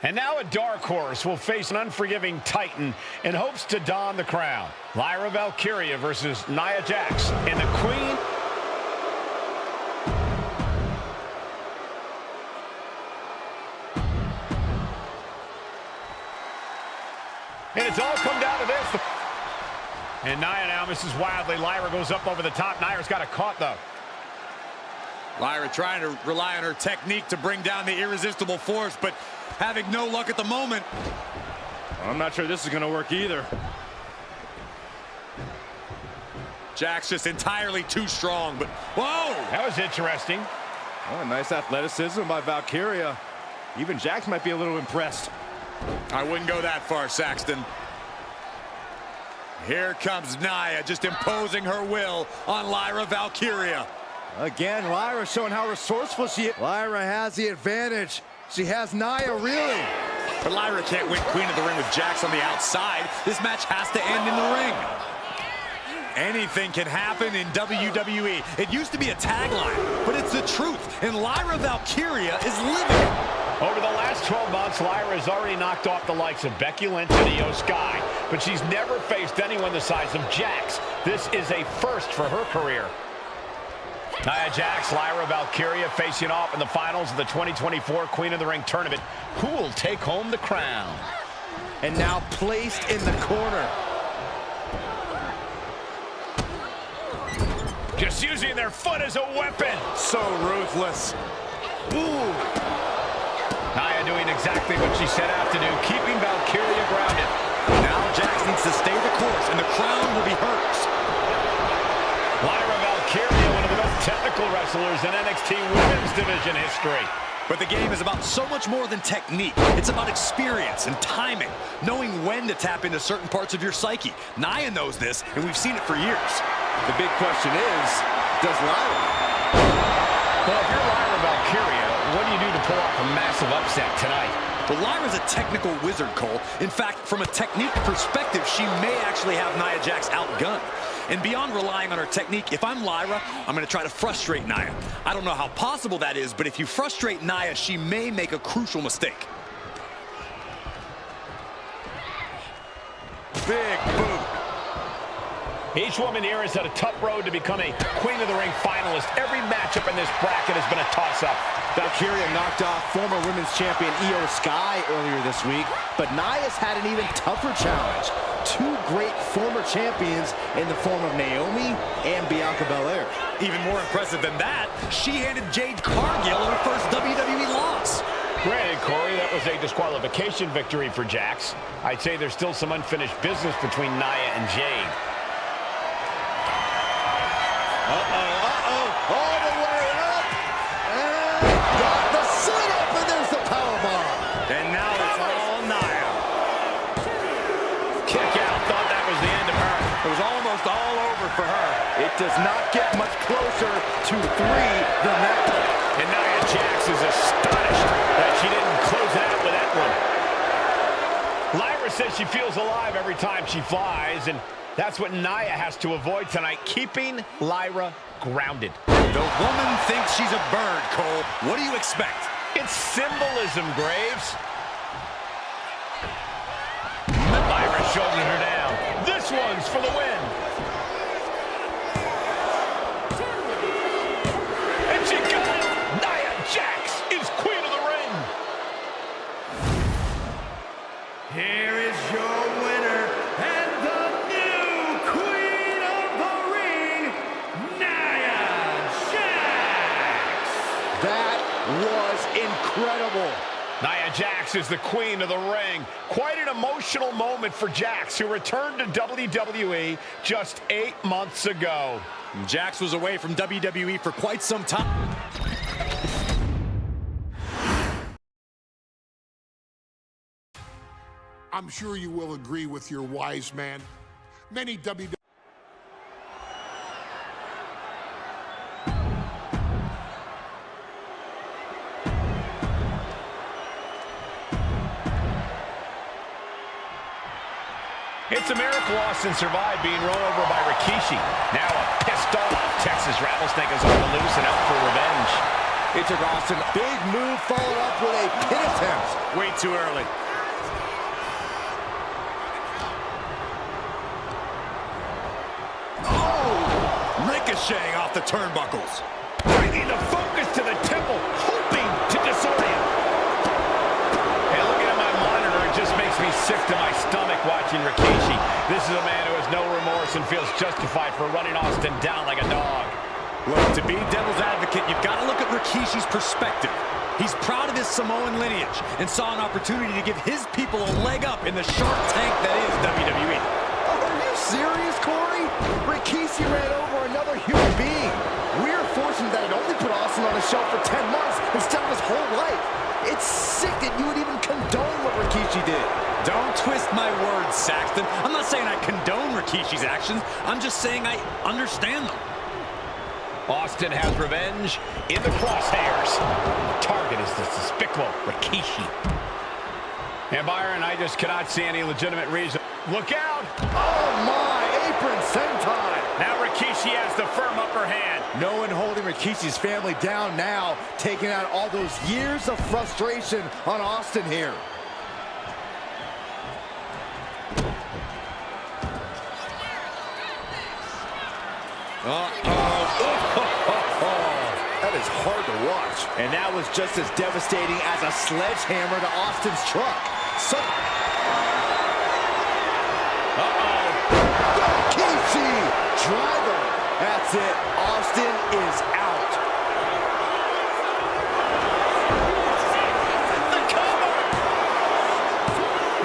And now a dark horse will face an unforgiving Titan in hopes to don the crown. Lyra Valkyria versus Nia Jax and the Queen. And it's all come down to this. And Nia now misses wildly. Lyra goes up over the top. Nia's got it caught, though. Lyra trying to rely on her technique to bring down the irresistible force, but having no luck at the moment. I'm not sure this is going to work either. Jax just entirely too strong, but whoa! That was interesting. Oh, nice athleticism by Valkyria. Even Jax might be a little impressed. I wouldn't go that far, Saxton. Here comes Nia, just imposing her will on Lyra Valkyria. Again, Lyra showing how resourceful she is. Lyra has the advantage. She has Nia reeling. But Lyra can't win Queen of the Ring with Jax on the outside. This match has to end in the ring. Anything can happen in WWE. It used to be a tagline, but it's the truth, and Lyra Valkyria is living it. Over the last 12 months, Lyra has already knocked off the likes of Becky Lynch and Io Sky, but she's never faced anyone the size of Jax. This is a first for her career. Nia Jax, Lyra Valkyria facing off in the finals of the 2024 Queen of the Ring tournament. Who will take home the crown? And now placed in the corner. Just using their foot as a weapon. So ruthless. Ooh. Nia doing exactly what she set out to do, keeping Valkyria grounded. Now Jax needs to stay the course, and the crown will be hers. Lyra Valkyria, one of the most technical wrestlers in NXT Women's Division history. But the game is about so much more than technique. It's about experience and timing, knowing when to tap into certain parts of your psyche. Nia knows this, and we've seen it for years. The big question is, does Lyra? Well, if you're Lyra Valkyria, what do you do to pull off a massive upset tonight? Well, Lyra's a technical wizard, Cole. In fact, from a technique perspective, she may actually have Nia Jax outgunned. And beyond relying on her technique, if I'm Lyra, I'm going to try to frustrate Nia. I don't know how possible that is, but if you frustrate Nia, she may make a crucial mistake. Big boot. Each woman here has had a tough road to become a Queen of the Ring finalist. Every matchup in this bracket has been a toss-up. Valkyria knocked off former women's champion Io Sky earlier this week, but Nia's had an even tougher challenge. Two great former champions in the form of Naomi and Bianca Belair. Even more impressive than that, she handed Jade Cargill her first WWE loss. Granted, Corey, that was a disqualification victory for Jax. I'd say there's still some unfinished business between Nia and Jade. All the way up, and got the setup, and there's the powerbomb. And now it's all Nia. Kick out, thought that was the end of her. It was almost all over for her. It does not get much closer to 3 than that. And Nia Jax is astonished that she didn't close it out with that one. Lyra says she feels alive every time she flies, and that's what Nia has to avoid tonight, keeping Lyra grounded. The woman thinks she's a bird, Cole. What do you expect? It's symbolism, Graves. Lyra shouldering her down. This one's for the win. And she got it. Nia Jax is Queen of the Ring. Here is your winner and the new Queen of the Ring, Nia Jax. That was incredible. Nia Jax is the Queen of the Ring. Quite an emotional moment for Jax, who returned to WWE just 8 months ago. Jax was away from WWE for quite some time. I'm sure you will agree with your wise man. Many WWE It's a miracle Austin survived being run over by Rikishi. Now a pissed off Texas Rattlesnake is on the loose and out for revenge. It took Austin. Big move followed up with a pin attempt. Way too early. Ricocheting off the turnbuckles. Bringing the focus to the temple, hoping to disorient. Hey, looking at my monitor, it just makes me sick to my stomach watching Rikishi. This is a man who has no remorse and feels justified for running Austin down like a dog. Look, to be devil's advocate, you've got to look at Rikishi's perspective. He's proud of his Samoan lineage and saw an opportunity to give his people a leg up in the Shark Tank that is WWE. Are you serious, Corey? Rikishi ran Saxton. I'm not saying I condone Rikishi's actions. I'm just saying I understand them. Austin has revenge in the crosshairs. Target is the despicable Rikishi. And Byron, I just cannot see any legitimate reason. Look out! Oh my, apron senton. Now Rikishi has the firm upper hand. No one holding Rikishi's family down now, taking out all those years of frustration on Austin here. That is hard to watch. And that was just as devastating as a sledgehammer to Austin's truck. Rikishi driver. That's it. Austin is out. The cover!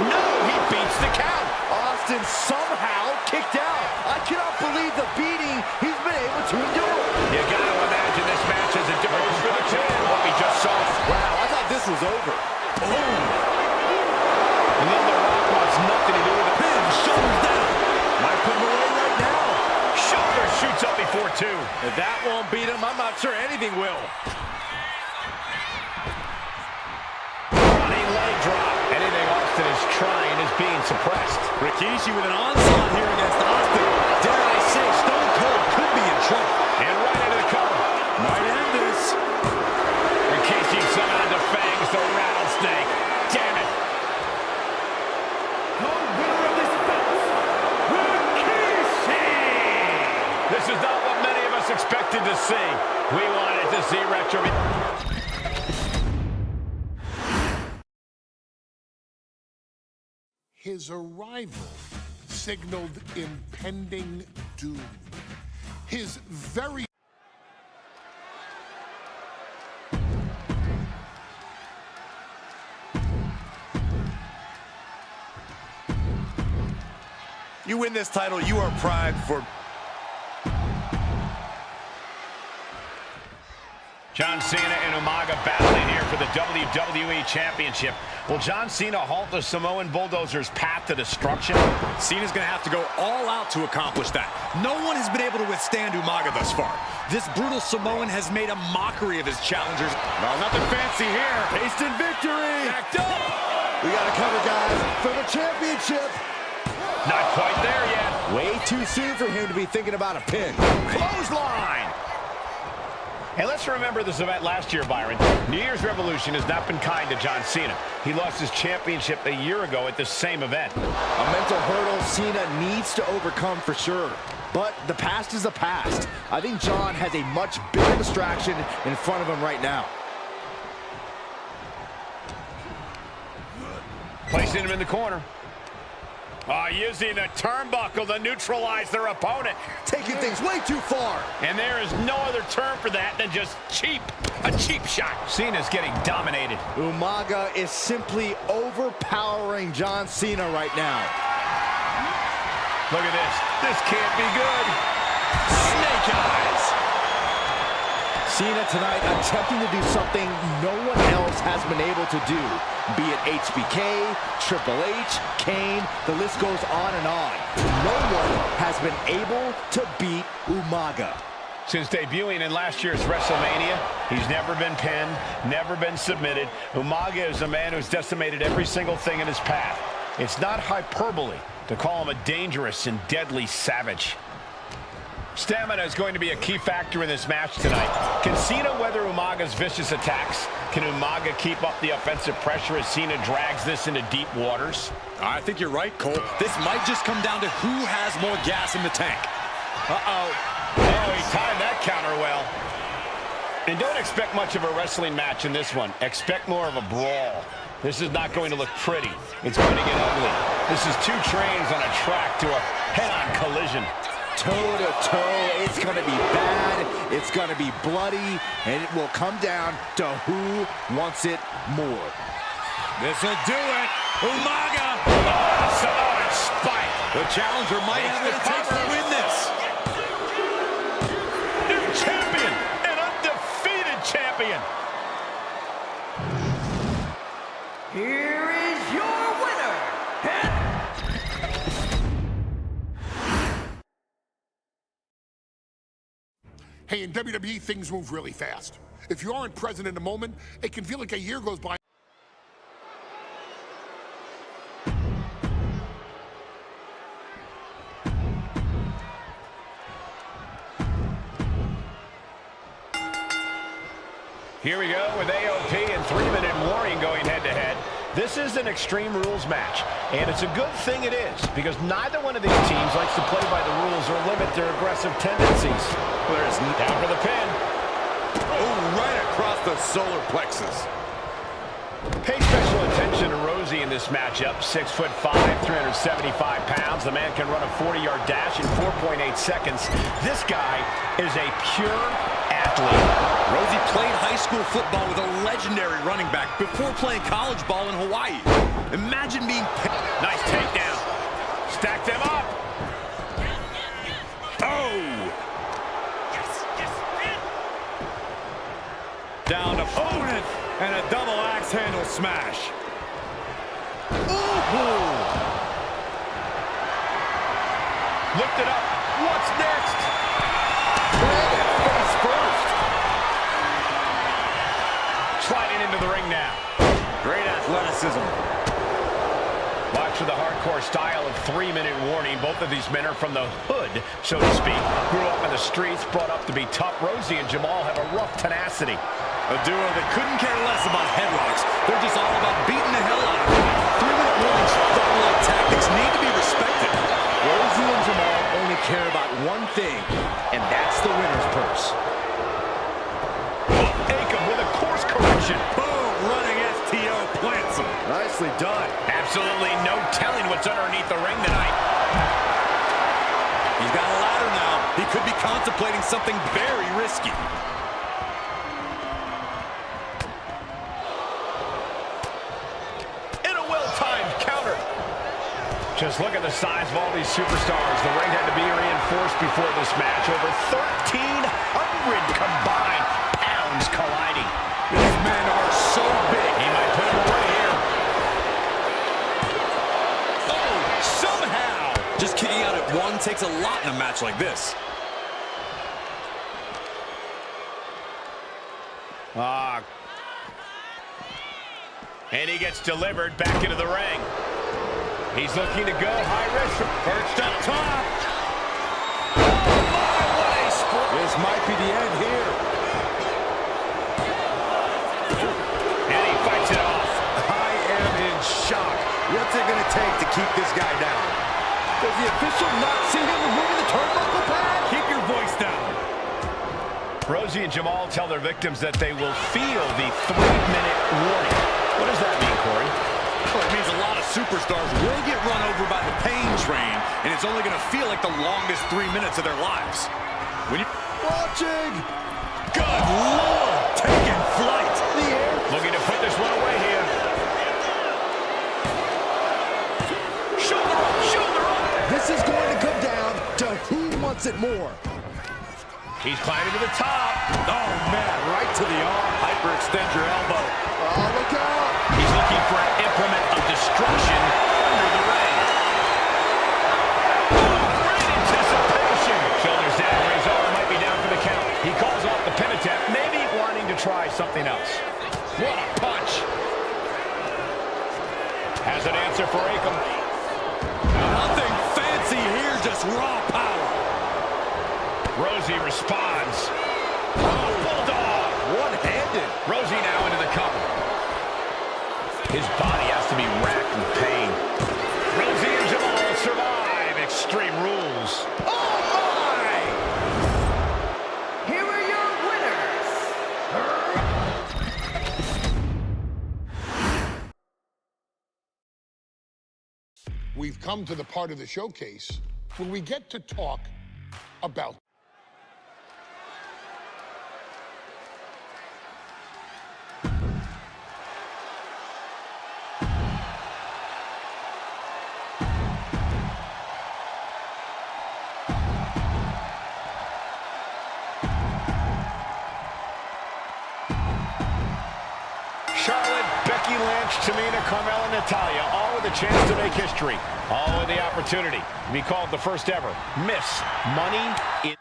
No, he beats the count. Austin somehow kicked out. I cannot believe the beating he's been able to endure. You got to imagine this match is a different construction than what we just saw. Wow, I thought this was over. And then The Rock wants nothing to do with it. Pin, shoulders down. Might put him away right now. Shoulder shoots up before two. If that won't beat him, I'm not sure anything will. Running leg drop. Anything Austin is trying is being suppressed. Rikishi with an onslaught here against Austin. Dare I say, Stone Cold could be in trouble. And right into the cover. Might end this. Rikishi somehow defangs the rattlesnake. Damn it. The winner of this bout, Rikishi! This is not what many of us expected to see. We wanted to see Retro. His arrival signaled impending doom. His very You win this title, you are primed for... John Cena and Umaga battling here for the WWE Championship. Will John Cena halt the Samoan Bulldozer's path to destruction? Cena's going to have to go all out to accomplish that. No one has been able to withstand Umaga thus far. This brutal Samoan has made a mockery of his challengers. No, nothing fancy here. Instant victory. Backed up. We got to cover, guys, for the championship. Not quite there yet. Way too soon for him to be thinking about a pin. Clothesline. And let's remember this event last year, Byron. New Year's Revolution has not been kind to John Cena. He lost his championship a year ago at this same event. A mental hurdle Cena needs to overcome for sure. But the past is the past. I think John has a much bigger distraction in front of him right now. Placing him in the corner. Using the turnbuckle to neutralize their opponent. Taking things way too far. And there is no other term for that than just cheap. A cheap shot. Cena's getting dominated. Umaga is simply overpowering John Cena right now. Look at this. This can't be good. Snake eyes. Cena tonight attempting to do something no one else has been able to do. Be it HBK, Triple H, Kane, the list goes on and on. No one has been able to beat Umaga. Since debuting in last year's WrestleMania, he's never been pinned, never been submitted. Umaga is a man who's decimated every single thing in his path. It's not hyperbole to call him a dangerous and deadly savage. Stamina is going to be a key factor in this match tonight. Can Cena weather Umaga's vicious attacks? Can Umaga keep up the offensive pressure as Cena drags this into deep waters? I think you're right, Cole. This might just come down to who has more gas in the tank. Oh, he timed that counter well. And don't expect much of a wrestling match in this one. Expect more of a brawl. This is not going to look pretty. It's going to get ugly. This is two trains on a track to a head-on collision. Toe-to-toe, it's going to be bad, it's going to be bloody, and it will come down to who wants it more. This'll do it. Umaga. Samoan spike. The challenger might have what it takes to win this. New champion, an undefeated champion. Here is your winner, and Hey, in WWE, things move really fast. If you aren't present in the moment, it can feel like a year goes by. Here we go with AOP and 3-minute warning going head-to-head. This is an Extreme Rules match, and it's a good thing it is, because neither one of these teams likes to play by the rules or limit their aggressive tendencies. Down for the pin. Oh, right across the solar plexus. Pay special attention to Rosie in this matchup. 6'5", 375 pounds. The man can run a 40-yard dash in 4.8 seconds. This guy is a pure athlete. Rosie played high school football with a legendary running back before playing college ball in Hawaii. Imagine being... Nice takedown. Stack them up. Oh! Down opponent and a double axe handle smash. Ooh. Lift it up. What's next? Face first. Sliding into the ring now. Great athleticism. Watch for the hardcore style of 3-minute warning. Both of these men are from the hood, so to speak. Grew up in the streets, brought up to be tough. Rosie and Jamal have a rough tenacity. A duo that couldn't care less about headlocks. They're just all about beating the hell out of it. 3-minute warnings, double-up tactics need to be respected. Rosie and Jamal only care about one thing, and that's the winner's purse. Akam with a course correction. Boom, running STO plants him. Nicely done. Absolutely no telling what's underneath the ring tonight. He's got a ladder now. He could be contemplating something very risky. Just look at the size of all these superstars. The ring had to be reinforced before this match. Over 1,300 combined pounds colliding. These men are so big. He might put him away here. Oh, somehow. Just kicking out at one takes a lot in a match like this. And he gets delivered back into the ring. He's looking to go high risk. Perched up top. Oh, my, what a split. This might be the end here. And he fights it off. I am in shock. What's it going to take to keep this guy down? Does the official not see him removing the turnbuckle pad? Keep your voice down. Rosie and Jamal tell their victims that they will feel the 3-minute warning. What does that mean, Corey? Well, it means a lot of superstars will get run over by the pain train, and it's only going to feel like the longest 3 minutes of their lives. When you... Watching! Good Lord! Taking flight! The air. Looking to put this one away here. Shoulder up, shoulder up! This is going to come down to who wants it more. He's climbing to the top. Oh, man, right to the arm. Hyperextend your elbow. Oh, look out! He's looking for an implement of destruction under the ring. Great anticipation. Shoulders down, his arm might be down for the count. He calls off the pin attempt, maybe wanting to try something else. What a punch. Has an answer for Akam. Nothing fancy here, just raw power. Rosie responds. Oh, bulldog. One-handed. Rosie now into the cover. His body has to be racked with pain. Rosie and Jamal survive Extreme Rules. Oh, my! Here are your winners. We've come to the part of the showcase where we get to talk about Charlotte, Becky Lynch, Tamina, Carmella, Natalya, all with a chance to make history. All with the opportunity to be called the first ever Miss Money in...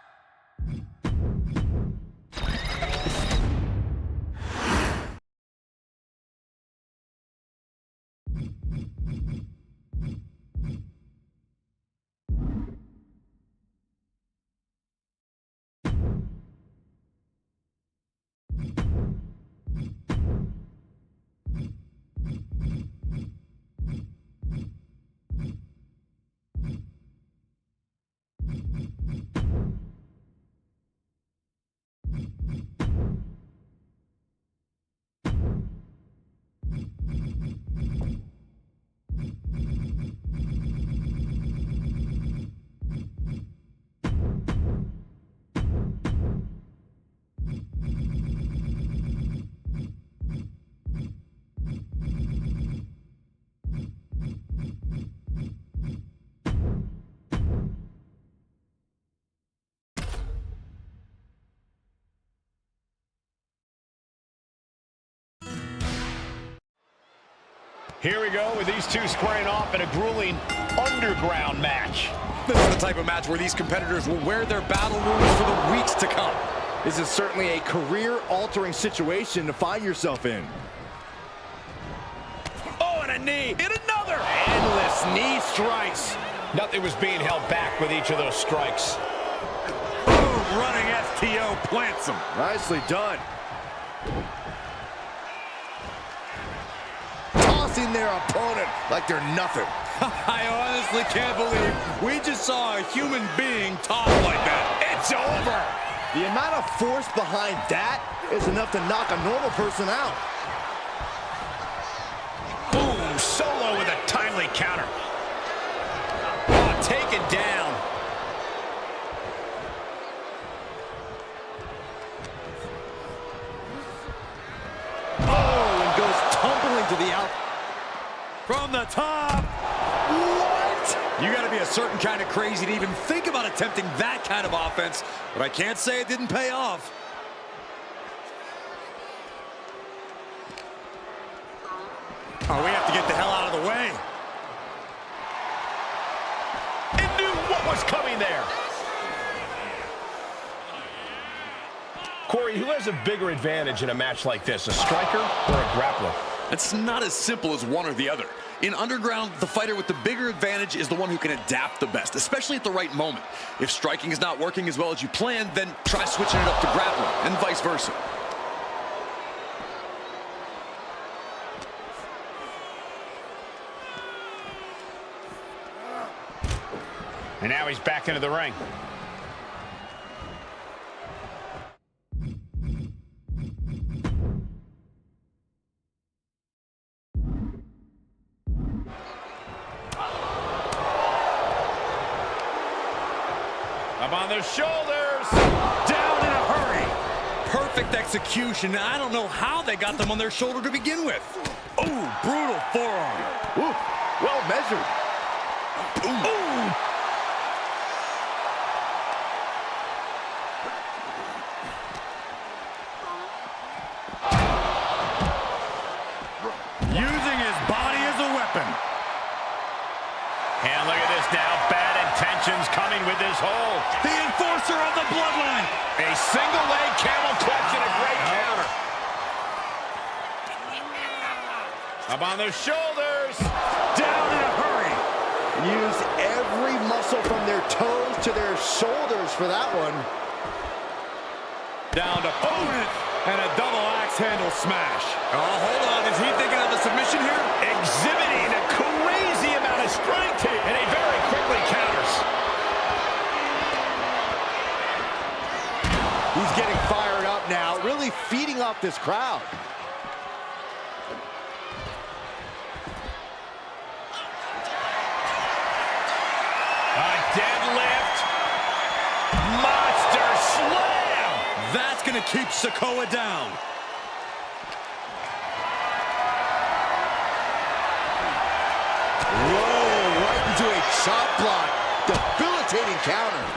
Here we go with these two squaring off in a grueling underground match. This is the type of match where these competitors will wear their battle wounds for the weeks to come. This is certainly a career-altering situation to find yourself in. Oh, and a knee, and another! Endless knee strikes. Nothing was being held back with each of those strikes. Boom, running STO plants him. Nicely done. Tossing their opponent like they're nothing. I honestly can't believe we just saw a human being tossed like that. It's over! The amount of force behind that is enough to knock a normal person out. Boom, Solo with a timely counter. Oh, taken down. Oh, and goes tumbling to the out. From the top. What? You got to be a certain kind of crazy to even think about attempting that kind of offense, but I can't say it didn't pay off. Oh, we have to get the hell out of the way. It knew what was coming there. Corey, who has a bigger advantage in a match like this, a striker or a grappler? It's not as simple as one or the other. In Underground, the fighter with the bigger advantage is the one who can adapt the best, especially at the right moment. If striking is not working as well as you planned, then try switching it up to grappling, and vice versa. And now he's back into the ring. Up on their shoulders. Down in a hurry. Perfect execution. I don't know how they got them on their shoulder to begin with. Oh, brutal forearm. Ooh, well measured. Ooh. Using his body as a weapon. And look at this now. Bad intentions coming with this hold. The enforcer of the bloodline. A single leg camel clutch and a great counter. Up on their shoulders. Down in a hurry. Use every muscle from their toes to their shoulders for that one. Down to opponent. And a double axe handle smash. Oh, hold on. Is he thinking of a submission here? Exhibiting a crazy amount of strength here. And he very quickly counters. He's getting fired up now, really feeding off this crowd. A deadlift. Monster slam. That's going to keep Sikoa down. Whoa, right into a chop block. Debilitating counter.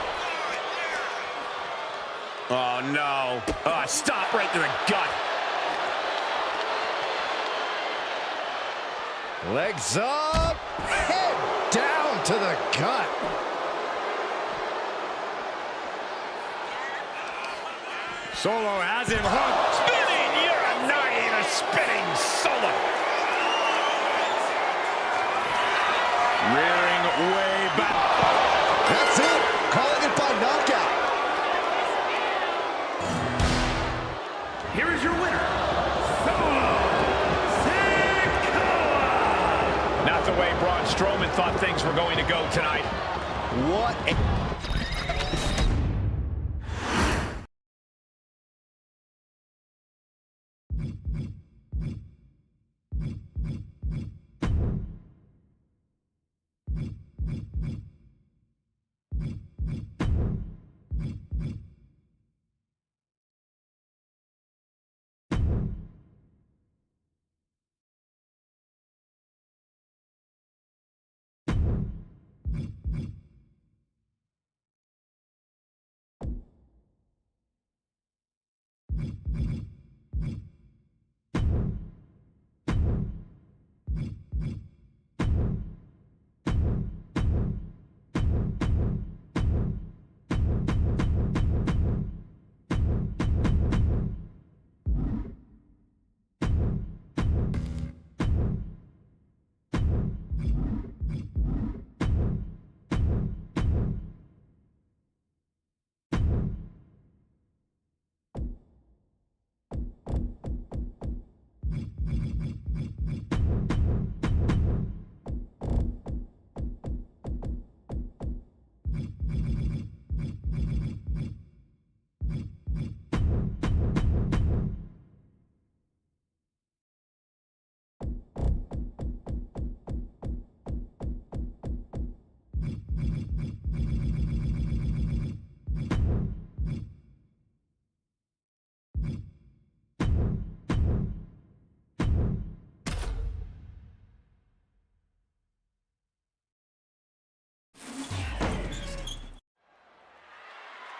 Oh, no. Stop right to the gut. Legs up, head down to the gut. Solo has him hooked. Spinning Uranagi and a spinning Solo. Rearing way back. That's it, calling it by knockout. Here is your winner, Solo Sikoa! Not the way Braun Strowman thought things were going to go tonight. What a...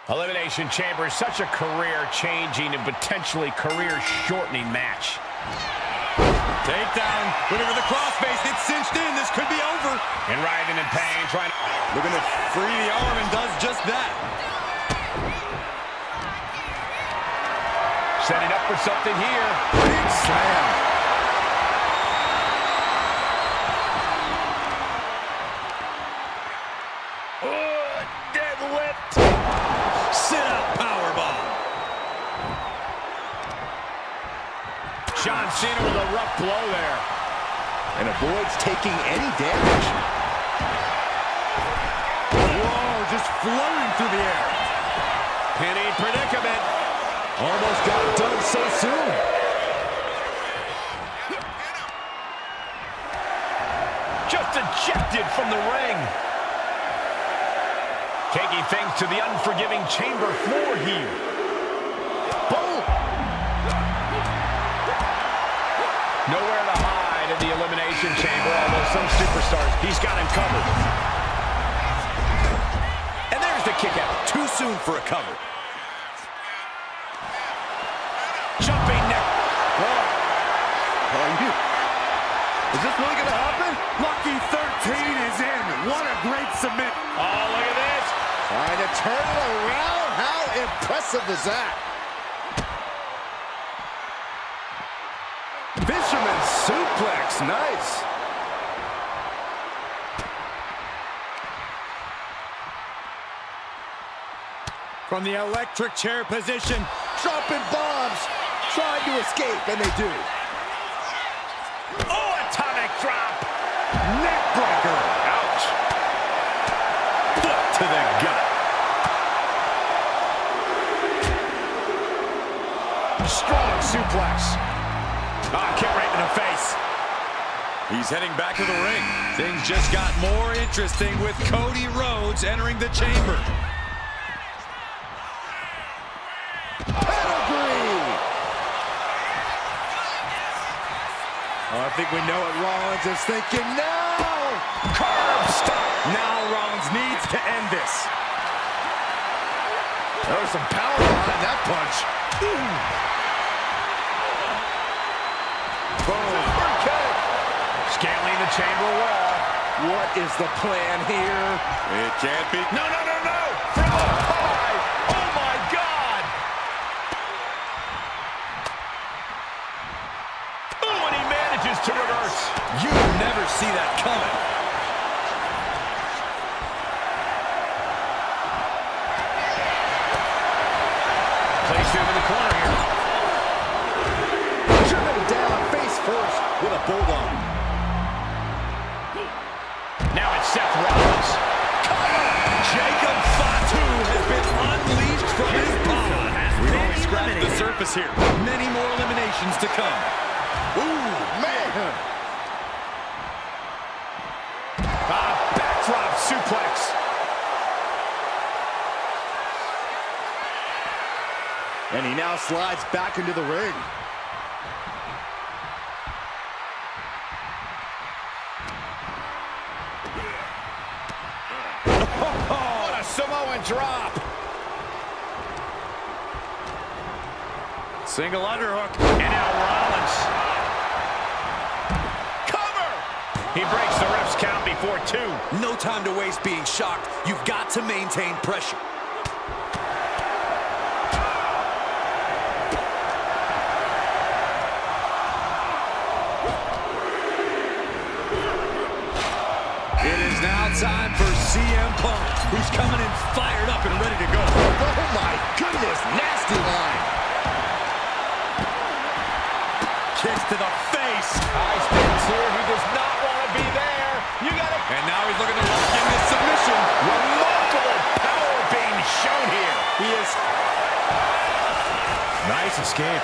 Elimination Chamber is such a career-changing and potentially career-shortening match. Takedown. Looking for the crossface. It's cinched in. This could be over. And writhing in pain, trying to... Looking to free the arm and does just that. Setting up for something here. Big slam. Deadlift. Sit-out powerbomb. John Cena with a rough blow there. And avoids taking any damage. Whoa, just floating through the air. Penny predicament. Almost got it done so soon. Just ejected from the ring. Taking things to the unforgiving chamber floor here. Boom! Nowhere to hide in the Elimination Chamber, although some superstars, he's got him covered. And there's the kick out. Too soon for a cover. Jumping neck. Is this really going to happen? Lucky 13 is in. What a great submit. Oh, look at this. Trying to turn it around. How impressive is that? Fisherman suplex. Nice. From the electric chair position. Dropping bombs. Trying to escape, and they do. Oh, atomic drop. Neck breaker. Ouch. Foot to the gut. Strong suplex. Ah, kick right in the face. He's heading back to the ring. Things just got more interesting with Cody Rhodes entering the chamber. I think we know what Rollins is thinking now. Curb stop. Now Rollins needs to end this. There was some power behind that punch. Boom. Superkick. Scaling the chamber wall. What is the plan here? It can't be. No, no, no, no. From up high. Oh, my God. Oh, and he manages to reverse. You never see that coming. Placed him in the corner here. Driven down face first with a bulldog. Now it's Seth Rollins. Jacob Fatu has been unleashed from his power. We've only scratched the surface here. Many more eliminations to come. Ooh, man. Backdrop suplex. And he now slides back into the ring. What a Samoan drop. Single underhook. And now Rollins. Cover. He breaks the ref's count before 2. No time to waste being shocked. You've got to maintain pressure. It is now time for CM Punk, who's coming in fired up and ready to go. Oh, my goodness. Nasty line. Kicks to the face. High stakes here. He does not want to be there. You got to... And now he's looking to lock in this submission. Remarkable power being shown here. He is... Nice escape.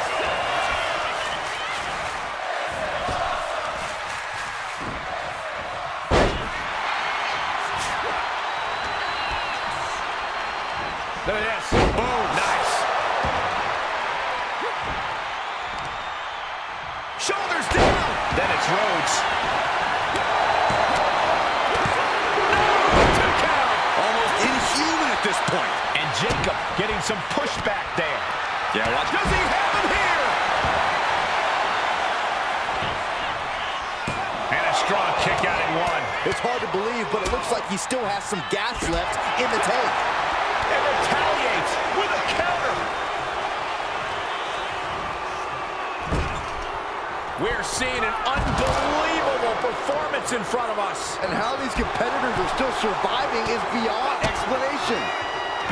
Look at this. Boom. Nice. Shoulders down. Then it's Rhodes. No, 2 count. almost inhuman at this point. And Jacob getting some pushback there. Yeah, watch. Does he have him here? And a strong kick out at one. It's hard to believe, but it looks like he still has some gas left in the tank. And retaliates with a counter. We're seeing an unbelievable performance in front of us. And how these competitors are still surviving is beyond explanation.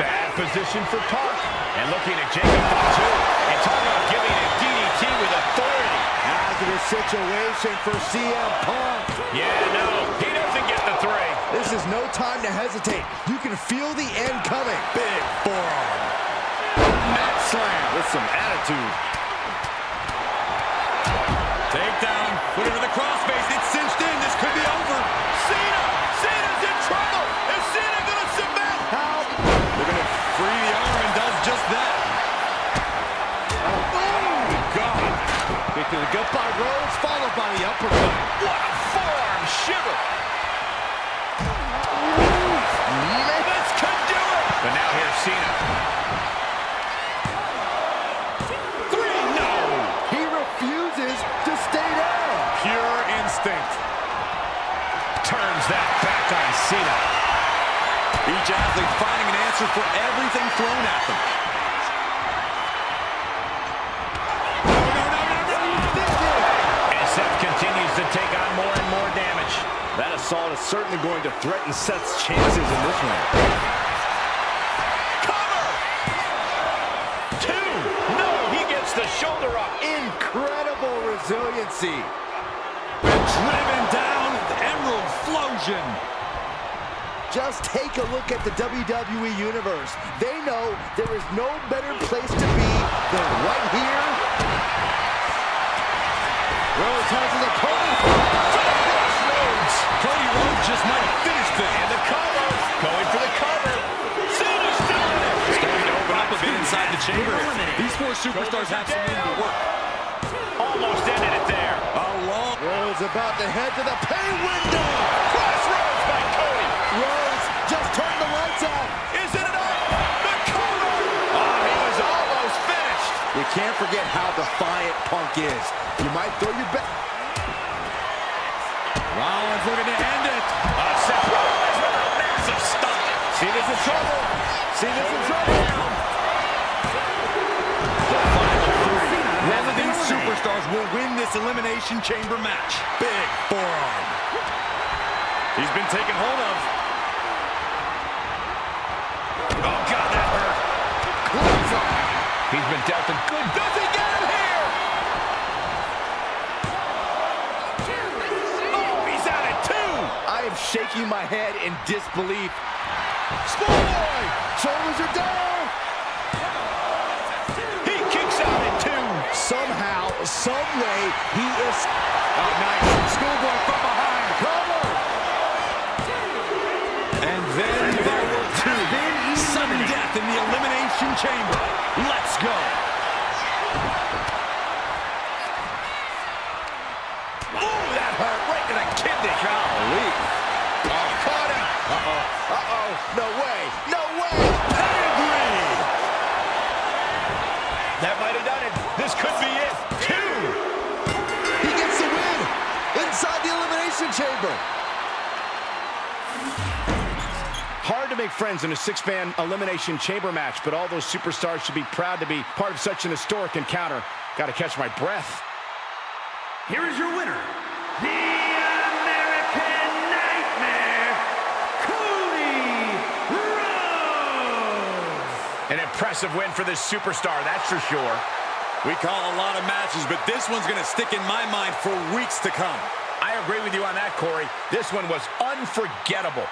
Bad position for Park. And looking at Jacob for two. And talking about giving a DDT with authority. Hazardous situation for CM Punk. Yeah, no, he doesn't get the three. This is no time to hesitate. You can feel the end coming. Big forearm. Mat slam with some attitude. Takedown. Put it to the crossface. It's cinched in. This could be over. Cena! Cena's in trouble! Is Cena gonna submit? How? They're going to free the arm and does just that. Oh, God! Kick to the gut by Rhodes, followed by the uppercut. What a forearm shiver! This could do it! But now here's Cena. Three, no! He refuses to stay down. Pure instinct. Turns that back on Cena. Each athlete finding an answer for everything thrown at them. And Seth continues to take on more and more damage. That assault is certainly going to threaten Seth's chances in this one. Cover! Two! No, he gets the shoulder up. Incredible resiliency. Driven down with Emerald Flosion. Just take a look at the WWE Universe. They know there is no better place to be than right here. Rhodes has his opponent. Cody Rhodes just might have finished this. And the cover. Going for the cover. Cena's doing it. Starting to open up a bit inside the chamber. These four superstars have some room to work. Almost ended it there. Rhodes about to head to the pay window. Crossroads by Cody. Rhodes just turned the lights out. Is it enough? The cover. Oh, he was almost finished. You can't forget how defiant Punk is. You might throw your bet. Rollins looking to end it. Seth Rollins with a massive stomp. Cena's in trouble. Cena's in trouble. One of these superstars will win this Elimination Chamber match. Big forearm. He's been taken hold of. Oh, God, that hurt. He's been dealt a good. Does he get him here? Oh, he's out at two. I am shaking my head in disbelief. Schoolboy. Shoulders are down. He kicks out at two. Somehow, some way, he is... Oh, nice. Schoolboy from behind. Cover. And then there were two. Sudden death in the Elimination Chamber. Let's go. Oh, that hurt right to the kidney. Golly. Oh, caught him. Uh-oh. Uh-oh. No way. No way. Pedigree. That might have done it. This could be it. Two. He gets the win inside the Elimination Chamber. Hard to make friends in a six-man Elimination Chamber match, but all those superstars should be proud to be part of such an historic encounter. Got to catch my breath. Here is your winner, the American Nightmare, Cody Rhodes. An impressive win for this superstar, that's for sure. We call a lot of matches, but this one's going to stick in my mind for weeks to come. I agree with you on that, Corey. This one was unforgettable.